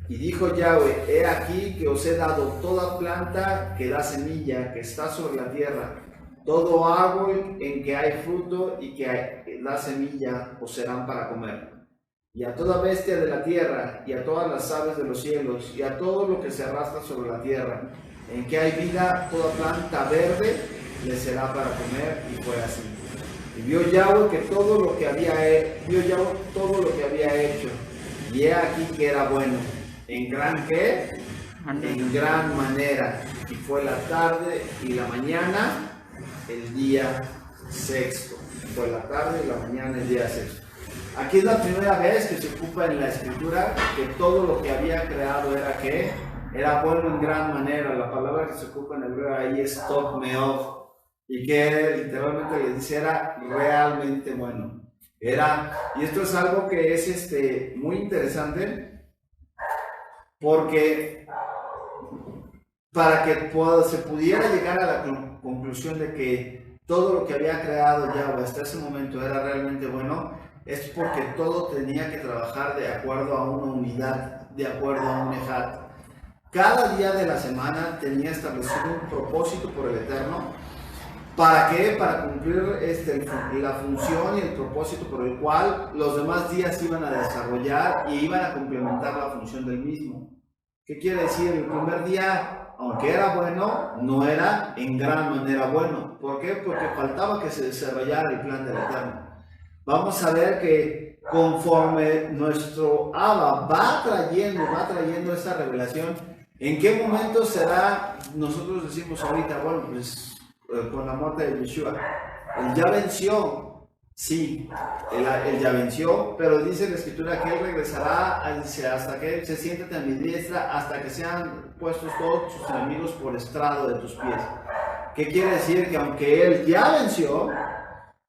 Y dijo Yahweh, he aquí que os he dado toda planta que da semilla, que está sobre la tierra, todo árbol en que hay fruto y que da semilla os serán para comer. Y a toda bestia de la tierra, y a todas las aves de los cielos, y a todo lo que se arrastra sobre la tierra, en que hay vida, toda planta verde le será para comer. Y fue así. Y vio Yahweh que todo lo que había hecho, y he aquí que era bueno. ¿En gran qué? En gran manera. Y fue la tarde y la mañana el día sexto. Fue la tarde y la mañana el día sexto. Aquí es la primera vez que se ocupa en la escritura que todo lo que había creado era ¿qué? Era bueno en gran manera. La palabra que se ocupa en hebreo ahí es tov meod, y que literalmente le dice era realmente bueno. Y esto es algo que es muy interesante, porque para que se pudiera llegar a la conclusión de que todo lo que había creado Yahweh hasta ese momento era realmente bueno, es porque todo tenía que trabajar de acuerdo a una unidad, de acuerdo a un ejat. Cada día de la semana tenía establecido un propósito por el Eterno, ¿Para qué? Para cumplir la función y el propósito por el cual los demás días iban a desarrollar y iban a complementar la función del mismo. ¿Qué quiere decir? El primer día, aunque era bueno, no era en gran manera bueno. ¿Por qué? Porque faltaba que se desarrollara el plan del Eterno. Vamos a ver que conforme nuestro Abba va trayendo esa revelación, ¿en qué momento será? Nosotros decimos ahorita, bueno, pues con la muerte de Yeshua, él ya venció, sí, él ya venció, pero dice la Escritura que él regresará hasta que se siente a mi diestra, hasta que sean puestos todos sus enemigos por estrado de tus pies. ¿Qué quiere decir? Que aunque él ya venció,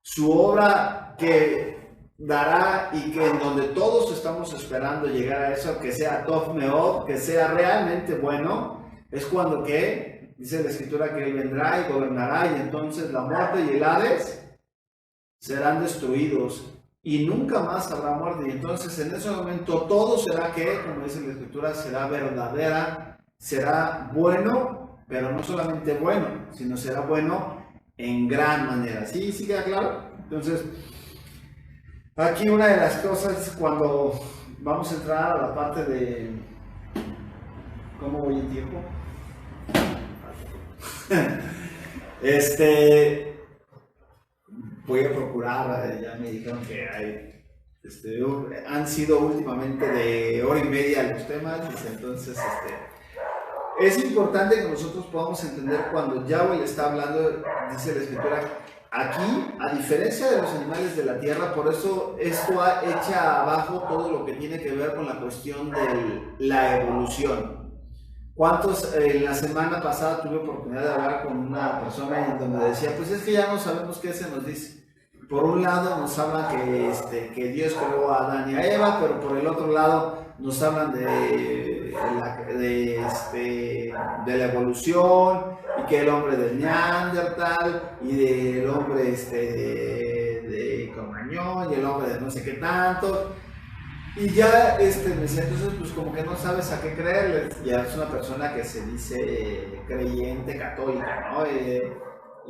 su obra que dará y que en donde todos estamos esperando llegar a eso, que sea Tov Meod, que sea realmente bueno, es cuando que dice la Escritura que él vendrá y gobernará, y entonces la muerte y el Hades serán destruidos y nunca más habrá muerte. Y entonces en ese momento todo será que, como dice la Escritura, será verdadera, será bueno, pero no solamente bueno, sino será bueno en gran manera. ¿Sí? ¿Sí queda claro? Entonces, aquí una de las cosas cuando vamos a entrar a la parte de ¿cómo voy en tiempo? Voy a procurar, ya me dijeron que hay, han sido últimamente de hora y media los temas, entonces es importante que nosotros podamos entender cuando Yahweh está hablando, dice la Escritura, aquí, a diferencia de los animales de la tierra, por eso esto echa abajo todo lo que tiene que ver con la cuestión de la evolución. ¿Cuántos la semana pasada tuve oportunidad de hablar con una persona en donde decía, pues es que ya no sabemos qué se nos dice? Por un lado nos hablan que Dios creó a Adán y a Eva, pero por el otro lado nos hablan de la evolución y que el hombre del Neandertal y del hombre de Cromañón y el hombre de no sé qué tanto. Y ya me decía, entonces pues como que no sabes a qué creerle. Ya es una persona que se dice creyente, católica, ¿no? Y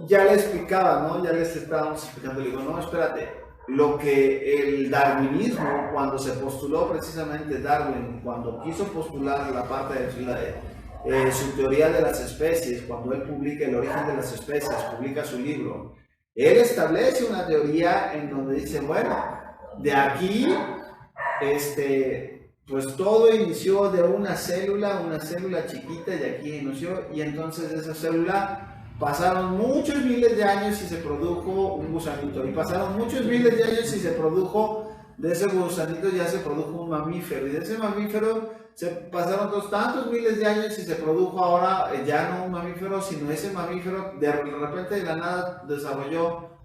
ya le explicaba, ¿no? Ya les estábamos explicando, le digo, no, espérate, lo que el darwinismo, cuando se postuló precisamente Darwin, cuando quiso postular la parte de su teoría de las especies, cuando él publica El origen de las especies, publica su libro, él establece una teoría en donde dice, bueno, de aquí pues todo inició de una célula chiquita, y aquí inició, y entonces de esa célula pasaron muchos miles de años y se produjo un gusanito, y pasaron muchos miles de años y se produjo, de ese gusanito ya se produjo un mamífero, y de ese mamífero se pasaron tantos miles de años y se produjo ahora ya no un mamífero, sino ese mamífero de repente de la nada desarrolló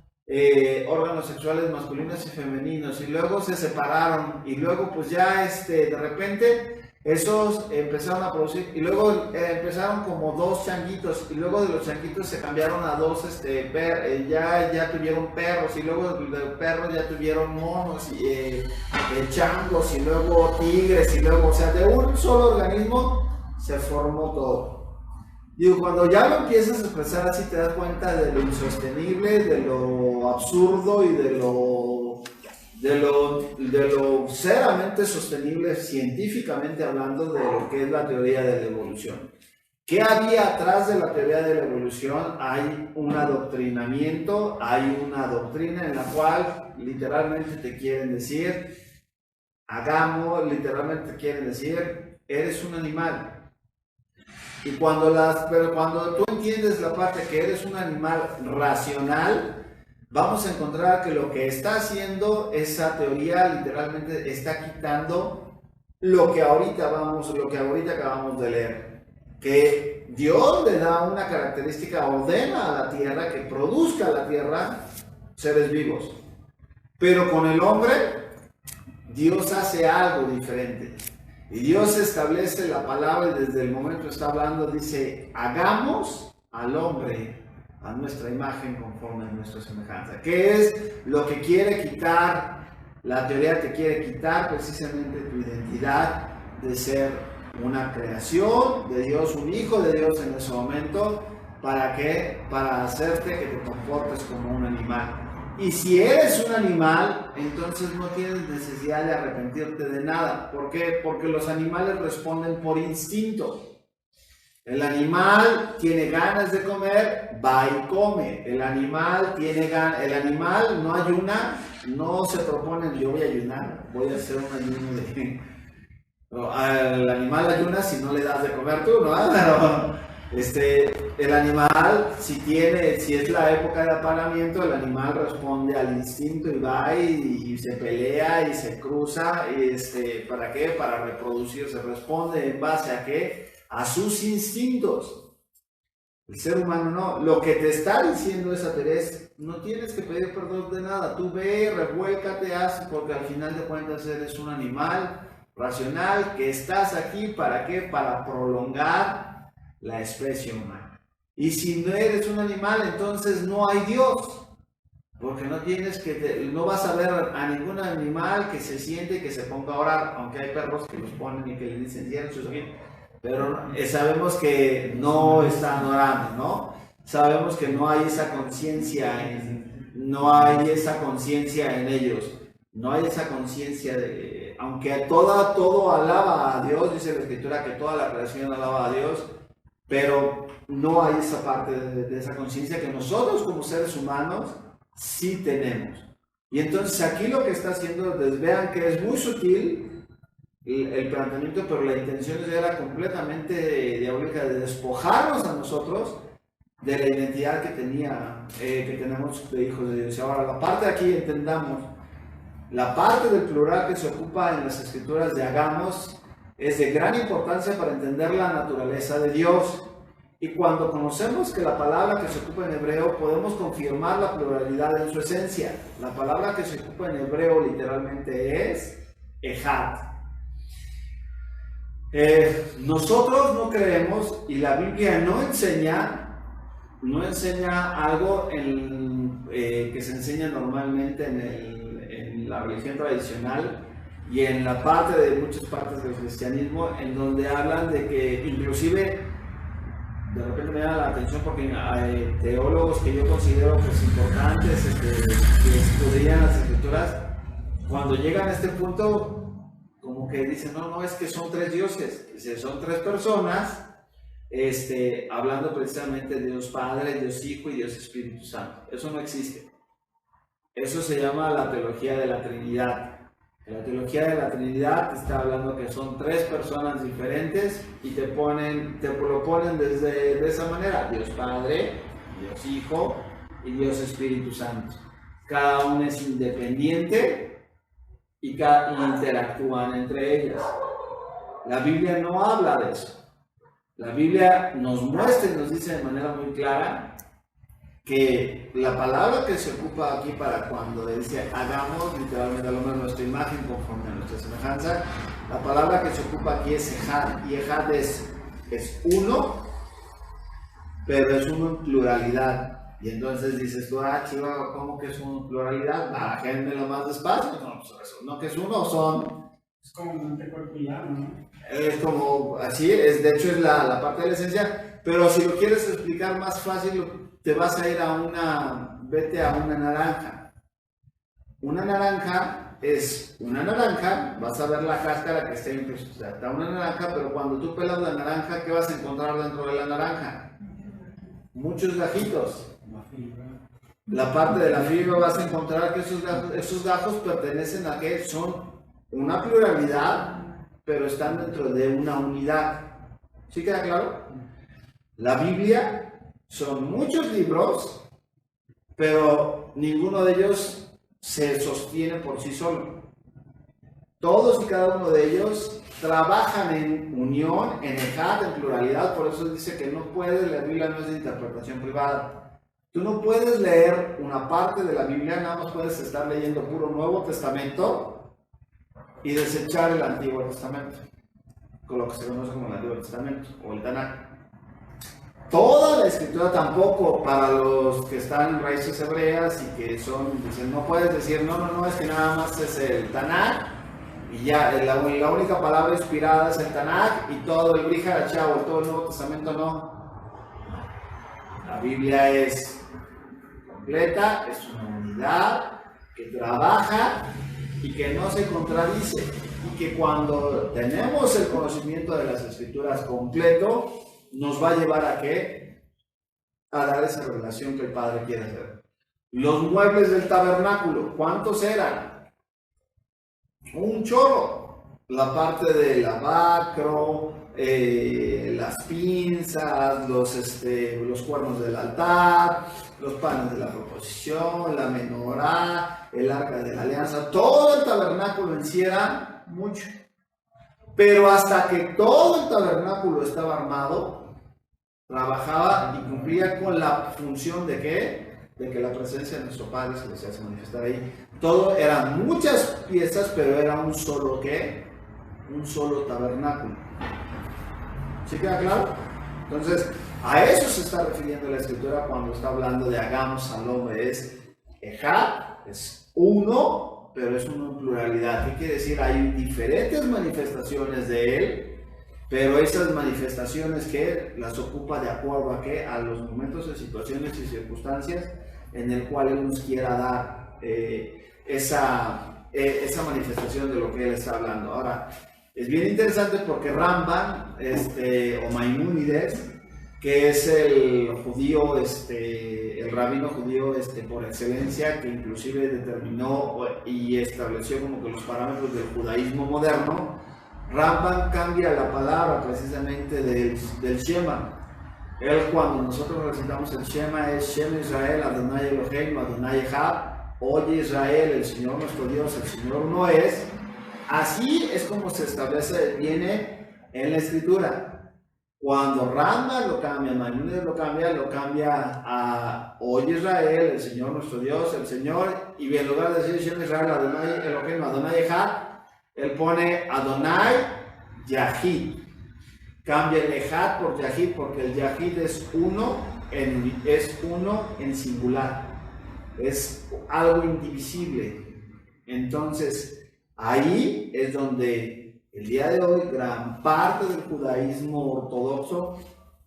órganos sexuales masculinos y femeninos, y luego se separaron, y luego pues ya de repente esos empezaron a producir, y luego empezaron como dos changuitos, y luego de los changuitos se cambiaron a dos, ya tuvieron perros, y luego de perros ya tuvieron monos, y changos, y luego tigres, y luego, o sea, de un solo organismo se formó todo. Digo, cuando ya lo empiezas a expresar así te das cuenta de lo insostenible, de lo absurdo y de lo seriamente sostenible científicamente hablando de lo que es la teoría de la evolución. ¿Qué había atrás de la teoría de la evolución? Hay un adoctrinamiento, hay una doctrina en la cual literalmente te quieren decir, literalmente te quieren decir, eres un animal. Y pero cuando tú entiendes la parte que eres un animal racional, vamos a encontrar que lo que está haciendo esa teoría literalmente está quitando lo que ahorita acabamos de leer. Que Dios le da una característica, ordena a la tierra que produzca la tierra seres vivos. Pero con el hombre, Dios hace algo diferente. Y Dios establece la palabra y desde el momento está hablando, dice, hagamos al hombre a nuestra imagen conforme a nuestra semejanza. ¿Qué es lo que quiere quitar? La teoría te quiere quitar precisamente tu identidad de ser una creación de Dios, un hijo de Dios en ese momento, ¿Para qué? Para hacerte que te comportes como un animal. Y si eres un animal, entonces no tienes necesidad de arrepentirte de nada. ¿Por qué? Porque los animales responden por instinto. El animal tiene ganas de comer, va y come. El animal no ayuna, no se propone, yo voy a ayunar, voy a hacer un ayuno de... El animal ayuna si no le das de comer tú, ¿no? Pero el animal, si es la época de apareamiento, el animal responde al instinto y va y se pelea y se cruza. ¿Para qué? Para reproducirse. Responde en base a qué? A sus instintos. El ser humano no. Lo que te está diciendo esa Teresa, no tienes que pedir perdón de nada. Tú ve, revuélcate, haz, porque al final de cuentas eres un animal racional que estás aquí. ¿Para qué? Para prolongar la especie humana. Y si no eres un animal, entonces no hay Dios. Porque no vas a ver a ningún animal que se siente y que se ponga a orar, aunque hay perros que los ponen y que le dicen cierren sus ojos. Pero sabemos que no están orando, ¿no? Sabemos que no hay esa conciencia en ellos. No hay esa conciencia de... Aunque todo alaba a Dios, dice la Escritura que toda la creación alaba a Dios, pero no hay esa parte de esa conciencia que nosotros como seres humanos sí tenemos. Y entonces aquí lo que está haciendo, vean que es muy sutil el planteamiento, pero la intención era completamente diabólica, de despojarnos a nosotros de la identidad que tenemos de hijos de Dios. Y ahora la parte de aquí entendamos, la parte del plural que se ocupa en las escrituras de hagamos es de gran importancia para entender la naturaleza de Dios. Y cuando conocemos que la palabra que se ocupa en hebreo, podemos confirmar la pluralidad en su esencia. La palabra que se ocupa en hebreo literalmente es Ejad. Nosotros no creemos, y la Biblia no enseña algo que se enseña normalmente en la religión tradicional y en la parte de muchas partes del cristianismo, en donde hablan de que inclusive, de repente me llama la atención porque hay teólogos que yo considero importantes, que estudian las escrituras, cuando llegan a este punto como que dicen, no, es que son tres dioses, son tres personas, hablando precisamente de Dios Padre, Dios Hijo y Dios Espíritu Santo. Eso no existe. Eso se llama la teología de la Trinidad. La teología de la Trinidad te está hablando que son tres personas diferentes y te lo ponen de esa manera: Dios Padre, Dios Hijo y Dios Espíritu Santo. Cada uno es independiente y interactúan entre ellas. La Biblia no habla de eso. La Biblia nos muestra y nos dice de manera muy clara que la palabra que se ocupa aquí para cuando dice hagamos, literalmente a lo mejor nuestra imagen conforme a nuestra semejanza, la palabra que se ocupa aquí es Ejad, y Ejad es uno, pero es uno en pluralidad. Y entonces dices tú, chiva, ¿cómo que es una pluralidad? Bájenmelo más despacio. No, pues eso, no que es uno, son... Es como mente, cuerpo y alma, ¿no? Es como, así, de hecho es la parte de la esencia, pero si lo quieres explicar más fácil, te vas a ir vete a una naranja. Una naranja es una naranja, vas a ver la cáscara que está incluso, está una naranja, pero cuando tú pelas la naranja, ¿qué vas a encontrar dentro de la naranja? Muchos gajitos. La parte de la fibra vas a encontrar que esos gajos pertenecen a que son una pluralidad, pero están dentro de una unidad. ¿Sí queda claro? La Biblia son muchos libros, pero ninguno de ellos se sostiene por sí solo. Todos y cada uno de ellos trabajan en unión, en ejad, en pluralidad. Por eso dice que no puedes, la Biblia no es de interpretación privada. Tú no puedes leer una parte de la Biblia, nada más puedes estar leyendo puro Nuevo Testamento y desechar el Antiguo Testamento, con lo que se conoce como el Antiguo Testamento o el Tanakh. Toda la escritura tampoco, para los que están en raíces hebreas y que dicen, no puedes decir, no, es que nada más es el Tanakh y ya, la única palabra inspirada es el Tanakh y todo el Brit Hadashah o todo el Nuevo Testamento no. La Biblia es completa, es una unidad que trabaja y que no se contradice. Y que cuando tenemos el conocimiento de las Escrituras completo, nos va a llevar a ¿qué? A dar esa revelación que el Padre quiere hacer. Los muebles del tabernáculo, ¿cuántos eran? Un chorro. La parte del lavacro, las pinzas, los cuernos del altar, los panes de la proposición, la menorá, el arca de la alianza, todo el tabernáculo en sí era mucho. Pero hasta que todo el tabernáculo estaba armado, trabajaba y cumplía con la función de ¿qué? De que la presencia de nuestro Padre se les hace manifestar ahí. Todo eran muchas piezas, pero era un solo ¿qué? Un solo tabernáculo. ¿Sí queda claro? Entonces, a eso se está refiriendo la Escritura cuando está hablando de hagamos al hombre. Es Ejad, es uno, pero es uno en pluralidad. ¿Qué quiere decir? Hay diferentes manifestaciones de él, pero esas manifestaciones que las ocupa de acuerdo a qué? A los momentos de situaciones y circunstancias en el cual él nos quiera dar esa manifestación de lo que él está hablando. Ahora, es bien interesante porque Ramban, o Maimónides, que es el judío, el rabino judío por excelencia, que inclusive determinó y estableció como que los parámetros del judaísmo moderno, Ramban cambia la palabra precisamente del Shema. Él, cuando nosotros recitamos el Shema, es Shema Israel, Adonai Eloheinu, Adonai Echad, oye Israel, el Señor nuestro Dios, el Señor no es. Así es como se establece, viene en la Escritura. Cuando Rambam lo cambia, Maimónides lo cambia a oye Israel, el Señor nuestro Dios, el Señor, y en lugar de decir Shema Israel, Adonai Eloheinu, Adonai Echad, él pone Adonai Yahid. Cambia el Echad por Yahid porque el Yahid es uno en singular. Es algo indivisible. Entonces, ahí es donde el día de hoy gran parte del judaísmo ortodoxo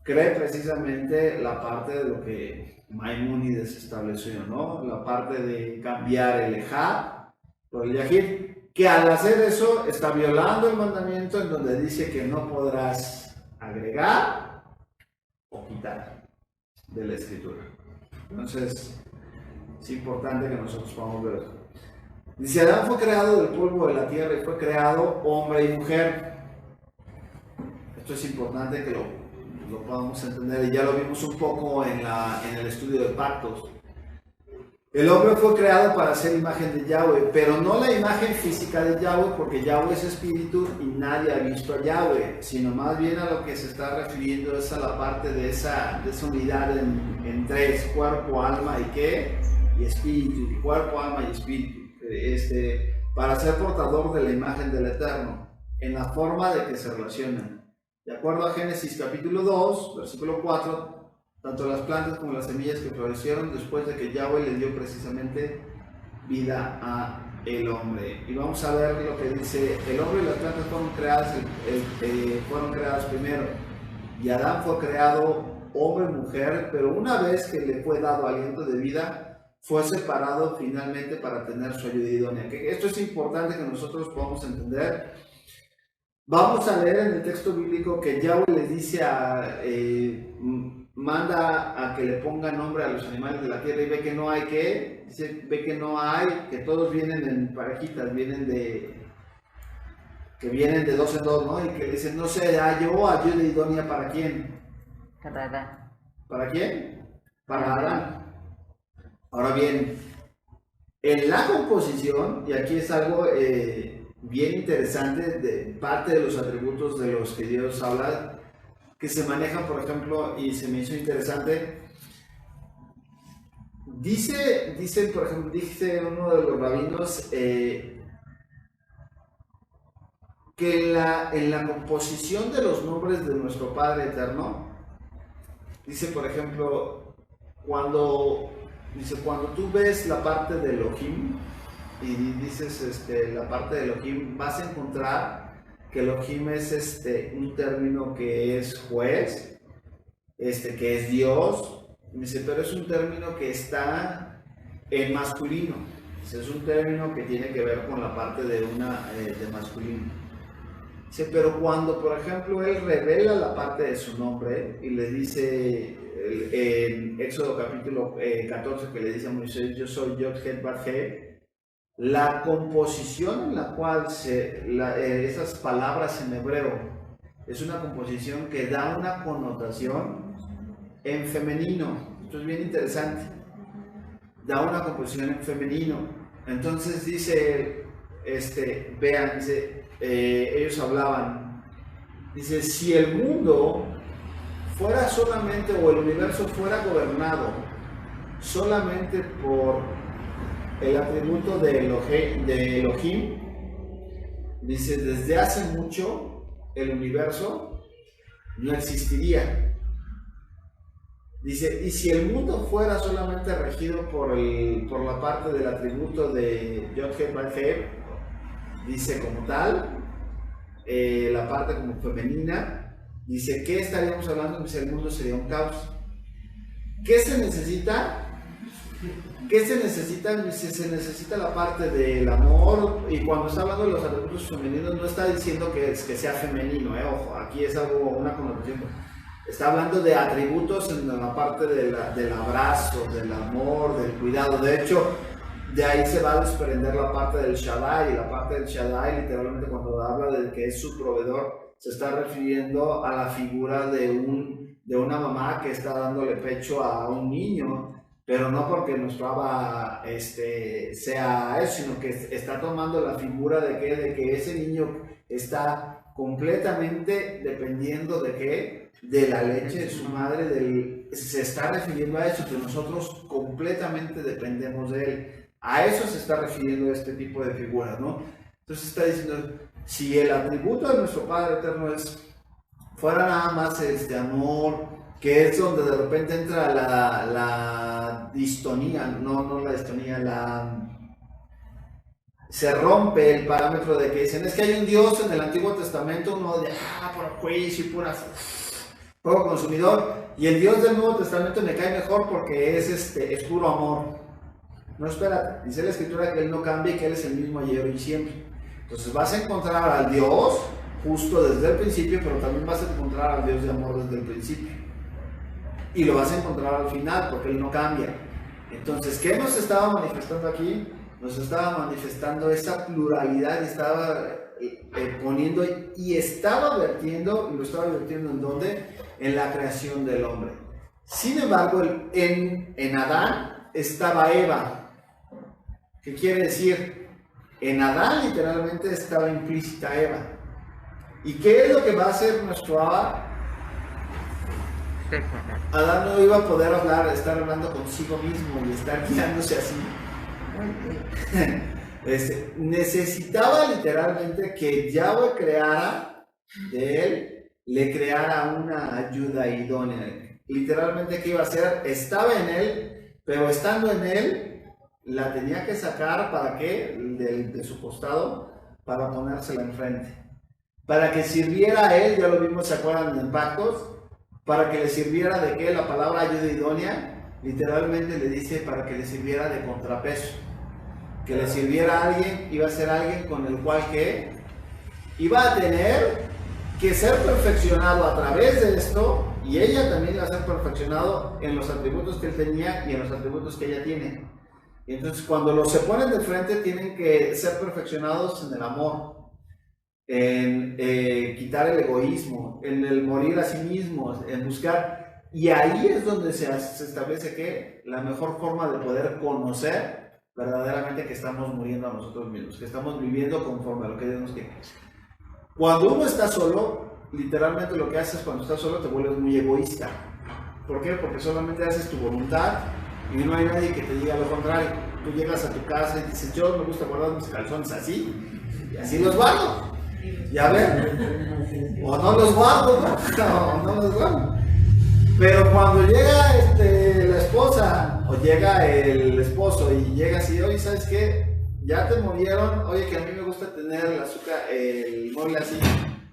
cree precisamente la parte de lo que Maimónides estableció, ¿no? La parte de cambiar el Echad por el Yahid, que al hacer eso está violando el mandamiento en donde dice que no podrás agregar o quitar de la Escritura. Entonces, es importante que nosotros podamos ver eso. Dice, Adán fue creado del polvo de la tierra y fue creado hombre y mujer. Esto es importante que lo podamos entender, y ya lo vimos un poco en el estudio de pactos. El hombre fue creado para ser imagen de Yahweh, pero no la imagen física de Yahweh, porque Yahweh es espíritu y nadie ha visto a Yahweh, sino más bien a lo que se está refiriendo es a la parte de esa unidad en tres, cuerpo, alma y ¿qué? Y espíritu, cuerpo, alma y espíritu, para ser portador de la imagen del Eterno, en la forma de que se relacionan. De acuerdo a Génesis capítulo 2, versículo 4, tanto las plantas como las semillas que florecieron después de que Yahweh le dio precisamente vida a el hombre. Y vamos a ver lo que dice: el hombre y las plantas fueron creadas primero, y Adán fue creado hombre y mujer, pero una vez que le fue dado aliento de vida, fue separado finalmente para tener su ayuda idónea. Esto es importante que nosotros podamos entender. Vamos a leer en el texto bíblico que Yahweh les dice manda a que le ponga nombre a los animales de la tierra, y ve que no hay que todos vienen en parejitas, vienen de dos en dos, ¿no? Y que dicen, no sé, yo ayuda idónea para quién. Para Adán. ¿Para quién? Para Adán. Ahora bien, en la composición, y aquí es algo bien interesante, de parte de los atributos de los que Dios habla, que se manejan, por ejemplo, y se me hizo interesante, dice uno de los rabinos que en la composición de los nombres de nuestro Padre Eterno, dice, por ejemplo, cuando tú ves la parte de Elohim y dices la parte de Elohim, vas a encontrar que Elohim es un término que es juez, que es Dios, Dice, pero es un término que está en masculino. Dice, es un término que tiene que ver con la parte de masculino. Dice, pero cuando, por ejemplo, él revela la parte de su nombre y le dice en Éxodo capítulo 14 que le dice a Moisés, yo soy Yod-Heh-Vav-Heh, la composición en la cual esas palabras en hebreo es una composición que da una connotación en femenino. Esto es bien interesante. Da una composición en femenino. Entonces dice, vean, dice, ellos hablaban, dice, si el mundo fuera solamente, o el universo fuera gobernado solamente por el atributo de Elohim, dice, desde hace mucho el universo no existiría. Dice, y si el mundo fuera solamente regido por la parte del atributo de Yod-Heh-Vav-Heh, dice como tal, la parte como femenina, dice, ¿qué estaríamos hablando? Dice, el mundo sería un caos. ¿Qué se necesita? ¿Qué se necesita? Dice, se necesita la parte del amor, y cuando está hablando de los atributos femeninos no está diciendo que sea femenino, ojo, aquí es algo, una connotación. Está hablando de atributos en la parte del abrazo, del amor, del cuidado. De hecho, de ahí se va a desprender la parte del Shaddai, y la parte del Shaddai literalmente cuando habla de que es su proveedor, se está refiriendo a la figura de una mamá que está dándole pecho a un niño, pero no porque nuestro Abba sea eso, sino que está tomando la figura de que ese niño está completamente dependiendo de la leche de su madre, se está refiriendo a eso, que nosotros completamente dependemos de él. A eso se está refiriendo este tipo de figuras, ¿no? Entonces está diciendo, si el atributo de nuestro Padre Eterno fuera nada más amor, que es donde de repente entra la distonía, no la distonía, se rompe el parámetro de que dicen, es que hay un Dios en el Antiguo Testamento, uno de, por juicio y fuego consumidor, y el Dios del Nuevo Testamento me cae mejor porque es puro amor. No, espérate, dice la Escritura que Él no cambia y que Él es el mismo ayer y siempre. Entonces vas a encontrar al Dios justo desde el principio, pero también vas a encontrar al Dios de amor desde el principio. Y lo vas a encontrar al final, porque Él no cambia. Entonces, ¿qué nos estaba manifestando aquí? Nos estaba manifestando esa pluralidad, y estaba poniendo, y estaba vertiendo, y lo estaba vertiendo ¿en dónde? En la creación del hombre. Sin embargo, en Adán estaba Eva. ¿Qué quiere decir? En Adán literalmente estaba implícita Eva. ¿Y qué es lo que va a hacer nuestro Abba? Adán no iba a poder estar hablando consigo mismo y estar guiándose así. Necesitaba literalmente que Yahweh creara de él, le creara una ayuda idónea. Literalmente, ¿qué iba a hacer? Estaba en él, pero estando en él, la tenía que sacar, ¿para qué? De su costado, para ponérsela enfrente. Para que sirviera a él, ya lo vimos, ¿se acuerdan en Pactos? Para que le sirviera de qué, la palabra ayuda idónea, literalmente le dice para que le sirviera de contrapeso. Que le sirviera a alguien, iba a ser alguien con el cual que iba a tener que ser perfeccionado a través de esto, y ella también iba a ser perfeccionado en los atributos que él tenía y en los atributos que ella tiene. Y entonces cuando los se ponen de frente tienen que ser perfeccionados en el amor, en quitar el egoísmo, en el morir a sí mismos, en buscar, y ahí es donde se establece que la mejor forma de poder conocer verdaderamente que estamos muriendo a nosotros mismos, que estamos viviendo conforme a lo que Dios nos quiere. Cuando uno está solo, literalmente lo que haces cuando estás solo te vuelves muy egoísta. ¿Por qué? Porque solamente haces tu voluntad y no hay nadie que te diga lo contrario. Tú llegas a tu casa y dices, yo me gusta guardar mis calzones así, y así los guardo. Y a ver, o no los guardo, ¿no? No los guardo. Pero cuando llega la esposa, o llega el esposo y llega así, oye, ¿sabes qué? Ya te movieron, oye, que a mí me gusta tener el azúcar, el mueble así.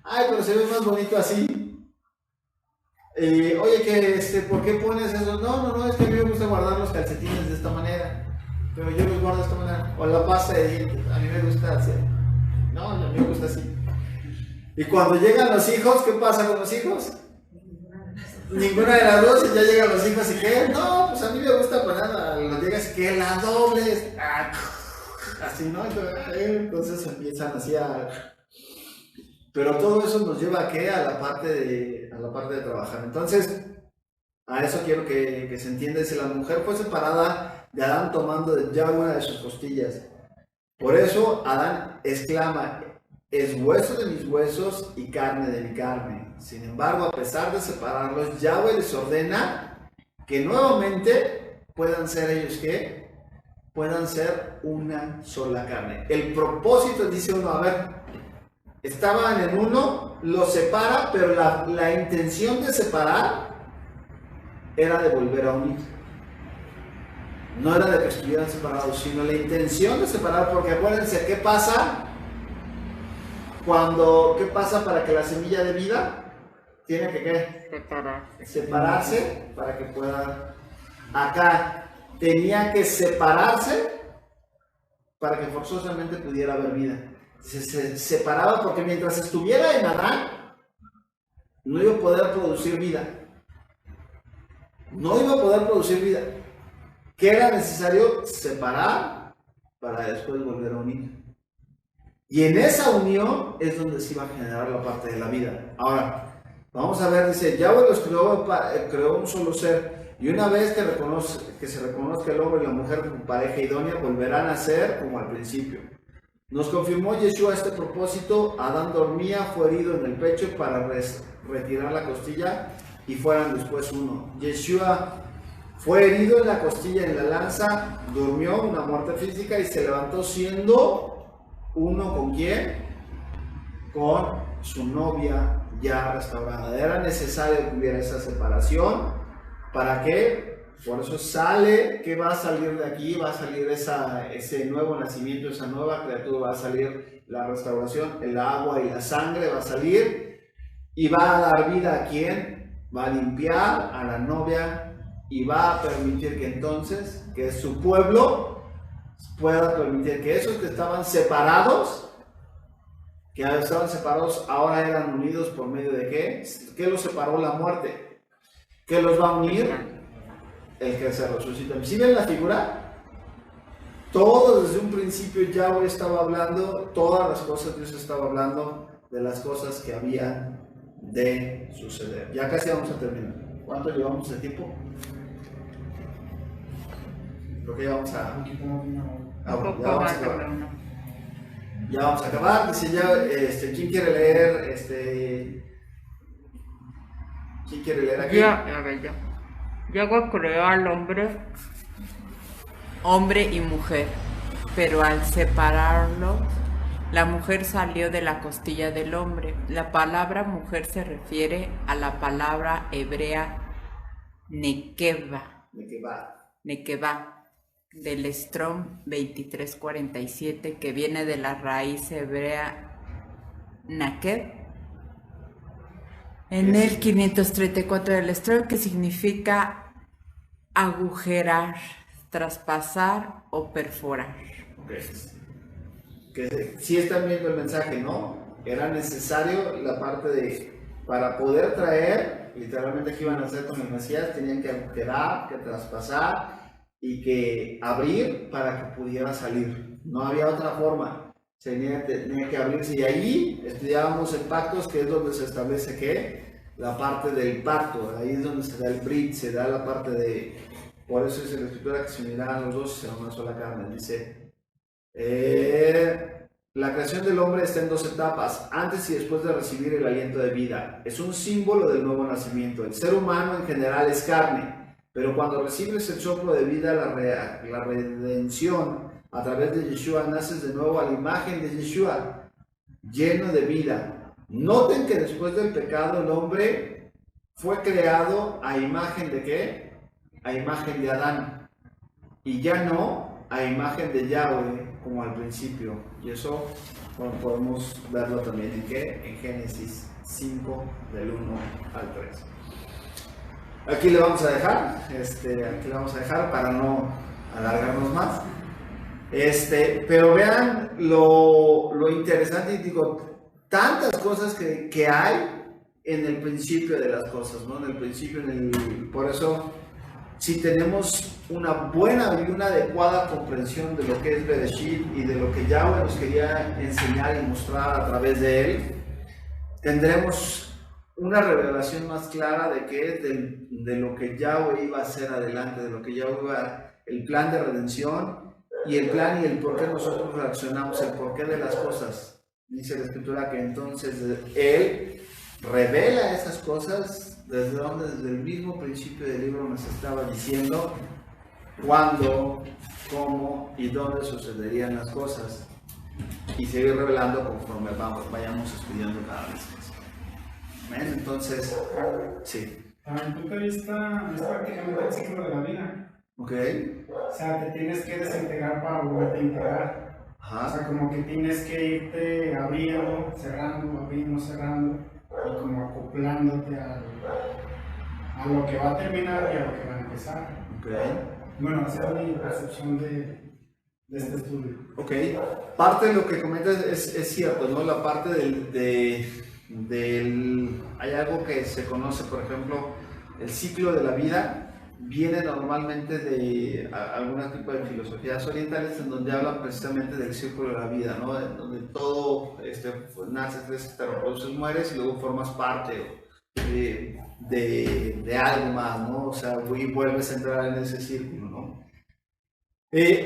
Ay, pero se ve más bonito así. Oye, que ¿por qué pones eso? No, es que a mí me gusta guardar los calcetines de esta manera, pero yo los guardo de esta manera. O la pasta de dientes, a mí me gusta así. No, a mí me gusta así. Y cuando llegan los hijos, ¿qué pasa con los hijos? Ninguna de las dos, y ya llegan los hijos y ¿qué? No, pues a mí me gusta ponerla, los llegas y que la dobles, así, ¿no? Entonces empiezan así a... Pero todo eso nos lleva a ¿qué? A la parte de trabajar. Entonces, a eso quiero que se entienda. Si la mujer fue separada de Adán tomando ya una de sus costillas. Por eso Adán exclama, es hueso de mis huesos y carne de mi carne. Sin embargo, a pesar de separarlos, Yahweh les ordena que nuevamente puedan ser ellos ¿qué? Puedan ser una sola carne. El propósito, dice uno, a ver, estaban en uno, los separa, pero la intención de separar era de volver a unir. No era de que estuvieran separados, sino la intención de separar, porque acuérdense, ¿qué pasa? ¿Qué pasa para que la semilla de vida tiene que ¿qué? Separarse para que pueda... Acá tenía que separarse para que forzosamente pudiera haber vida. Se separaba porque mientras estuviera en Adán, no iba a poder producir vida. No iba a poder producir vida. ¿Qué era necesario? Separar para después volver a unir. Y en esa unión es donde se iba a generar la parte de la vida. Ahora, vamos a ver, dice, Yahweh los creó un solo ser, y una vez que se reconozca el hombre y la mujer como pareja idónea, volverán a ser como al principio. Nos confirmó Yeshua este propósito. Adán dormía, fue herido en el pecho para retirar la costilla y fueran después uno. Yeshua fue herido en la costilla, en la lanza, durmió una muerte física y se levantó siendo uno ¿con quién? Con su novia ya restaurada. Era necesario que hubiera esa separación. ¿Para qué? Por eso sale, ¿qué va a salir de aquí? Va a salir ese nuevo nacimiento, esa nueva criatura, va a salir la restauración, el agua y la sangre va a salir y va a dar vida a quién? Va a limpiar a la novia y va a permitir que entonces, que su pueblo pueda permitir que esos que estaban separados, ahora eran unidos por medio de ¿qué? ¿Qué los separó? La muerte. ¿Qué los va a unir? El que se resucita. ¿Sí ven la figura? Todo desde un principio Yahweh estaba hablando, todas las cosas Dios estaba hablando de las cosas que habían de suceder. Ya casi vamos a terminar. ¿Cuánto llevamos de tiempo? Creo que ya vamos a... Ya vamos a acabar. Dice ya, ¿quién quiere leer? ¿Quién quiere leer aquí? Yahweh creó al hombre y mujer, pero al separarlos, la mujer salió de la costilla del hombre. La palabra mujer se refiere a la palabra hebrea nekeva, del Strong 2347, que viene de la raíz hebrea nakev, en el 534 del Strong, que significa agujerar, traspasar o perforar. Okay. Que si están viendo el mensaje, ¿no? Era necesario la parte de, para poder traer, literalmente que iban a hacer con el Mesías, tenían que agujerar, que traspasar y que abrir para que pudiera salir. No había otra forma. Tenía que abrirse, y ahí estudiábamos en pactos, que es donde se establece que la parte del pacto, ahí es donde se da el brit, se da la parte de, por eso dice la escritura que se unirán los dos y será una sola carne. Dice, la creación del hombre está en dos etapas, antes y después de recibir el aliento de vida. Es un símbolo del nuevo nacimiento. El ser humano en general es carne, pero cuando recibes el soplo de vida, la redención, a través de Yeshua, naces de nuevo a la imagen de Yeshua, lleno de vida. Noten que después del pecado el hombre fue creado a imagen de ¿qué? A imagen de Adán. Y ya no a imagen de Yahweh como al principio. Y eso podemos verlo también en ¿qué? En Génesis 5, del 1 al 3. aquí le vamos a dejar, aquí le vamos a dejar para no alargarnos más. Pero vean lo interesante, y digo, tantas cosas que hay en el principio de las cosas, ¿no? En el principio, por eso, si tenemos una buena y una adecuada comprensión de lo que es Bereshit y de lo que Yahweh nos quería enseñar y mostrar a través de él, tendremos una revelación más clara de qué es de lo que Yahweh iba a hacer adelante, de lo que Yahweh iba, el plan de redención y el plan y el por qué nosotros reaccionamos, el porqué de las cosas. Dice la Escritura que entonces Él revela esas cosas desde el mismo principio del libro nos estaba diciendo cuándo, cómo y dónde sucederían las cosas, y seguir revelando conforme vayamos estudiando cada vez más. Entonces, sí. A mi punto de vista, es prácticamente el ciclo de la vida. Ok. O sea, te tienes que desintegrar para volverte a integrar. Ajá. O sea, como que tienes que irte abriendo, cerrando, y como acoplándote a lo que va a terminar y a lo que va a empezar. Ok. Bueno, esa es mi percepción de este estudio. Ok. Parte de lo que comentas es cierto, ¿no? La parte hay algo que se conoce, por ejemplo, el ciclo de la vida, viene normalmente de algún tipo de filosofías orientales en donde hablan precisamente del ciclo de la vida, ¿no? En donde todo pues, naces, creces, te reproduces, mueres y luego formas parte de algo más, ¿no? O sea, y vuelves a entrar en ese círculo, ¿no?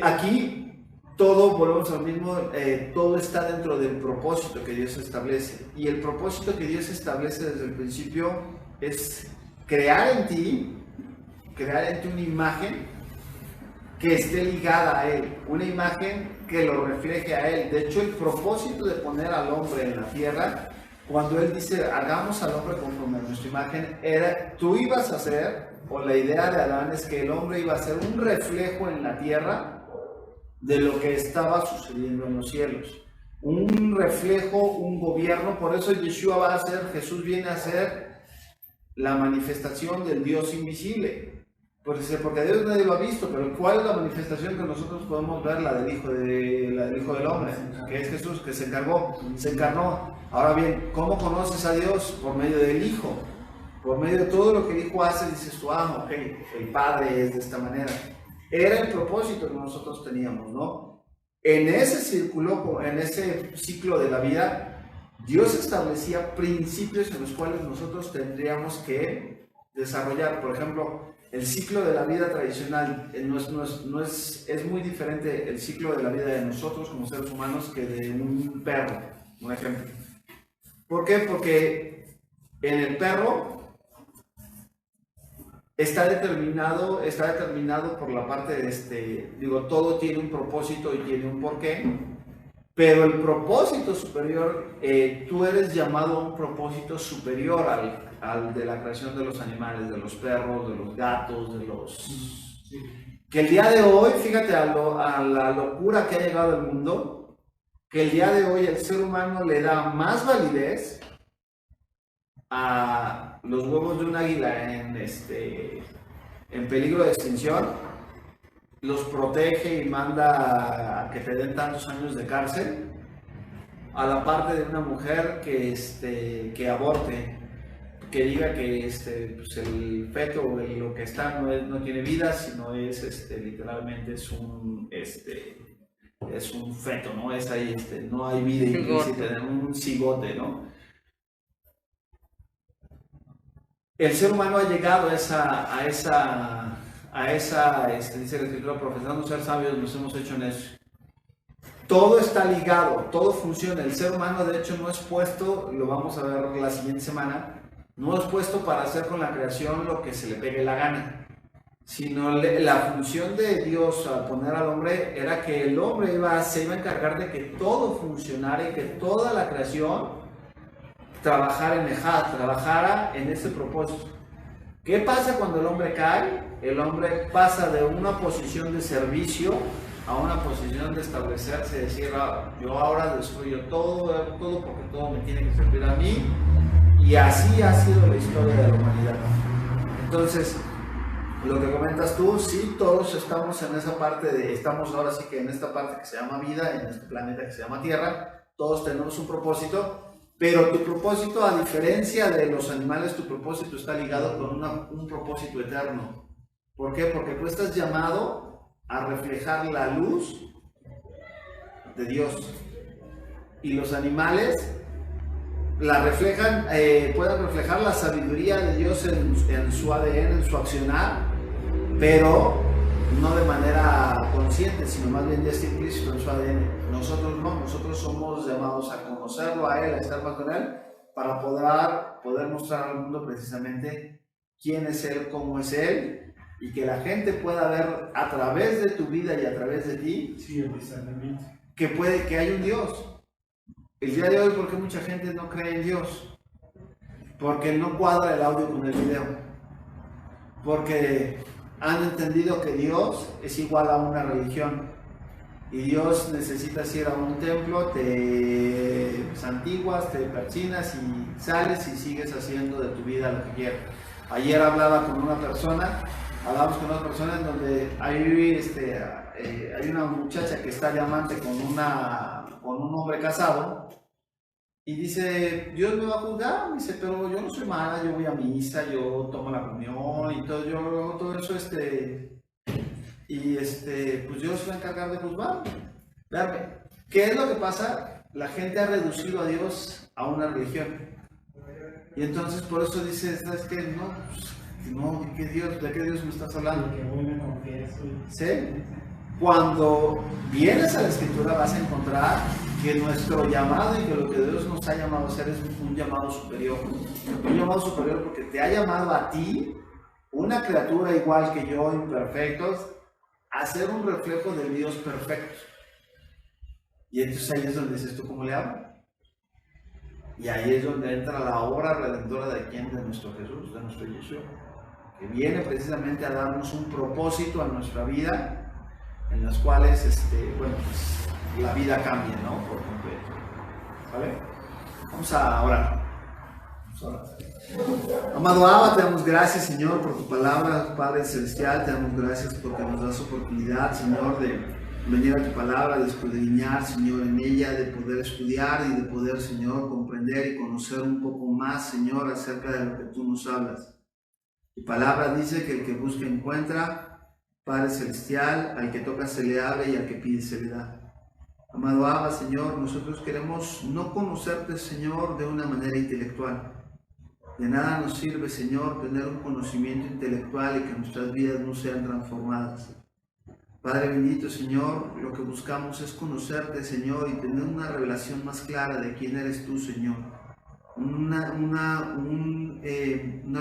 Aquí todo, volvemos al mismo, todo está dentro del propósito que Dios establece. Y el propósito que Dios establece desde el principio es crear en ti una imagen que esté ligada a Él, una imagen que lo refleje a Él. De hecho, el propósito de poner al hombre en la tierra, cuando Él dice, hagamos al hombre conforme a nuestra imagen, tú ibas a ser, o la idea de Adán es que el hombre iba a ser un reflejo en la tierra de lo que estaba sucediendo en los cielos. Un reflejo, un gobierno. Por eso Yeshua Jesús viene a ser la manifestación del Dios invisible. Porque a Dios nadie lo ha visto, pero ¿cuál es la manifestación que nosotros podemos ver? La del Hijo del Hombre, que es Jesús, que se encarnó. Ahora bien, ¿cómo conoces a Dios? Por medio del Hijo. Por medio de todo lo que el Hijo hace, dices tú, ok, el Padre es de esta manera. Era el propósito que nosotros teníamos, ¿no? En ese círculo, en ese ciclo de la vida, Dios establecía principios en los cuales nosotros tendríamos que desarrollar. Por ejemplo, el ciclo de la vida tradicional es muy diferente el ciclo de la vida de nosotros como seres humanos que de un perro, un ejemplo. ¿Por qué? Porque en el perro está determinado por la parte de todo tiene un propósito y tiene un porqué, pero el propósito superior, tú eres llamado a un propósito superior al de la creación de los animales, de los perros, de los gatos, que el día de hoy, fíjate a la locura que ha llegado al mundo, que el día de hoy el ser humano le da más validez a los huevos de un águila en peligro de extinción, los protege y manda a que te den tantos años de cárcel, a la parte de una mujer que aborte, que diga que pues el feto o lo que está no tiene vida, sino es literalmente es un feto, ¿no? Es ahí, no hay vida implícita, un cigote, ¿no? El ser humano ha llegado a esa dice la Escritura, profesando ser sabios, nos hemos hecho en eso. Todo está ligado, todo funciona. El ser humano, de hecho, no es puesto, lo vamos a ver la siguiente semana, no es puesto para hacer con la creación lo que se le pegue la gana, sino la función de Dios al poner al hombre era que el hombre se iba a encargar de que todo funcionara y que toda la creación trabajara en Ejad, trabajara en ese propósito. ¿Qué pasa cuando el hombre cae? El hombre pasa de una posición de servicio a una posición de establecerse, decir, yo ahora destruyo todo porque todo me tiene que servir a mí, y así ha sido la historia de la humanidad. Entonces, lo que comentas tú, sí, todos estamos en esa parte estamos ahora sí que en esta parte que se llama vida, en este planeta que se llama Tierra, todos tenemos un propósito, pero tu propósito, a diferencia de los animales, tu propósito está ligado con un propósito eterno. ¿Por qué? Porque tú estás llamado a reflejar la luz de Dios. Y los animales la reflejan, pueden reflejar la sabiduría de Dios en su ADN, en su accionar, pero no de manera consciente, sino más bien ya está implícito en su ADN. Nosotros no, nosotros somos llamados a conocerlo a Él, a estar más con Él, para poder mostrar al mundo precisamente quién es Él, cómo es Él, y que la gente pueda ver a través de tu vida y a través de ti, Sí, el discernimiento. que hay un Dios. El día de hoy, ¿por qué mucha gente no cree en Dios? Porque no cuadra el audio con el video. Porque han entendido que Dios es igual a una religión. Y Dios necesitas ir a un templo, te santiguas, te persinas y sales y sigues haciendo de tu vida lo que quieras. Ayer hablamos con una persona en donde hay una muchacha que está de amante con un hombre casado y dice, Dios me va a juzgar, dice, pero yo no soy mala, yo voy a misa, yo tomo la comunión y todo, yo hago todo eso, pues Dios se va a encargar de juzgar. Verme, ¿qué es lo que pasa? La gente ha reducido a Dios a una religión. Y entonces por eso dice, ¿sabes qué? No, ¿de qué Dios me estás hablando? Que voy me confieso. ¿Sí? Cuando vienes a la Escritura vas a encontrar que nuestro llamado y que lo que Dios nos ha llamado a hacer es un llamado superior. Un llamado superior porque te ha llamado a ti, una criatura igual que yo, imperfectos, a ser un reflejo del Dios perfecto. Y entonces ahí es donde dices tú, ¿cómo le hablo? Y ahí es donde entra la obra redentora de quién, de nuestro Jesús, de nuestro Yeshua, que viene precisamente a darnos un propósito a nuestra vida, en las cuales, pues, la vida cambia, ¿no? Por completo. ¿Vale? Vamos a orar. Amado Abba, te damos gracias, Señor, por tu palabra, Padre Celestial. Te damos gracias porque nos das oportunidad, Señor, de venir a tu palabra, de escudriñar, Señor, en ella, de poder estudiar y de poder, Señor, comprender y conocer un poco más, Señor, acerca de lo que tú nos hablas. Tu palabra dice que el que busca encuentra, Padre Celestial, al que toca se le abre y al que pide se le da. Amado Abba, Señor, nosotros queremos no conocerte, Señor, de una manera intelectual. De nada nos sirve, Señor, tener un conocimiento intelectual y que nuestras vidas no sean transformadas. Padre bendito, Señor, lo que buscamos es conocerte, Señor, y tener una revelación más clara de quién eres tú, Señor. Una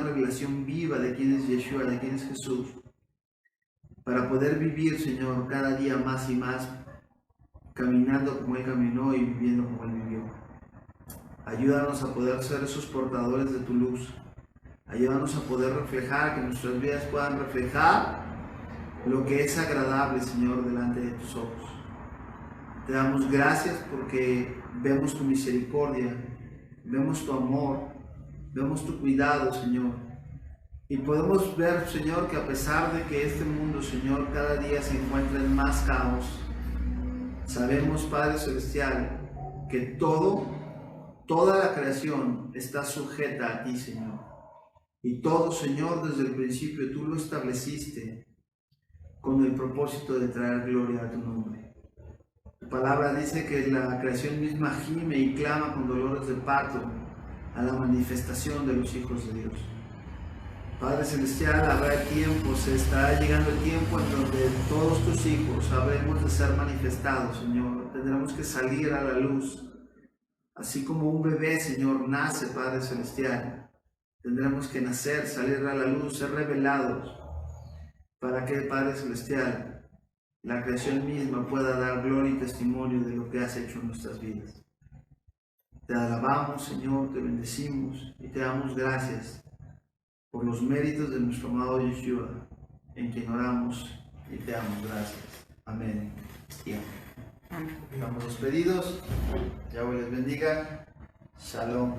revelación viva de quién es Yeshua, de quién es Jesús. Para poder vivir, Señor, cada día más y más, caminando como Él caminó y viviendo como Él vivió. Ayúdanos a poder ser esos portadores de tu luz. Ayúdanos a poder reflejar, que nuestras vidas puedan reflejar lo que es agradable, Señor, delante de tus ojos. Te damos gracias porque vemos tu misericordia, vemos tu amor, vemos tu cuidado, Señor. Y podemos ver, Señor, que a pesar de que este mundo, Señor, cada día se encuentra en más caos, sabemos, Padre Celestial, que toda la creación está sujeta a ti, Señor. Y todo, Señor, desde el principio tú lo estableciste con el propósito de traer gloria a tu nombre. Tu palabra dice que la creación misma gime y clama con dolores de parto a la manifestación de los hijos de Dios. Padre Celestial, habrá tiempo, se estará llegando el tiempo en donde todos tus hijos habremos de ser manifestados, Señor. Tendremos que salir a la luz. Así como un bebé, Señor, nace, Padre Celestial, tendremos que nacer, salir a la luz, ser revelados, para que, Padre Celestial, la creación misma pueda dar gloria y testimonio de lo que has hecho en nuestras vidas. Te alabamos, Señor, te bendecimos y te damos gracias por los méritos de nuestro amado Yeshua, en quien oramos y te damos gracias. Amén y amén. Estamos despedidos. Yahweh les bendiga. Shalom.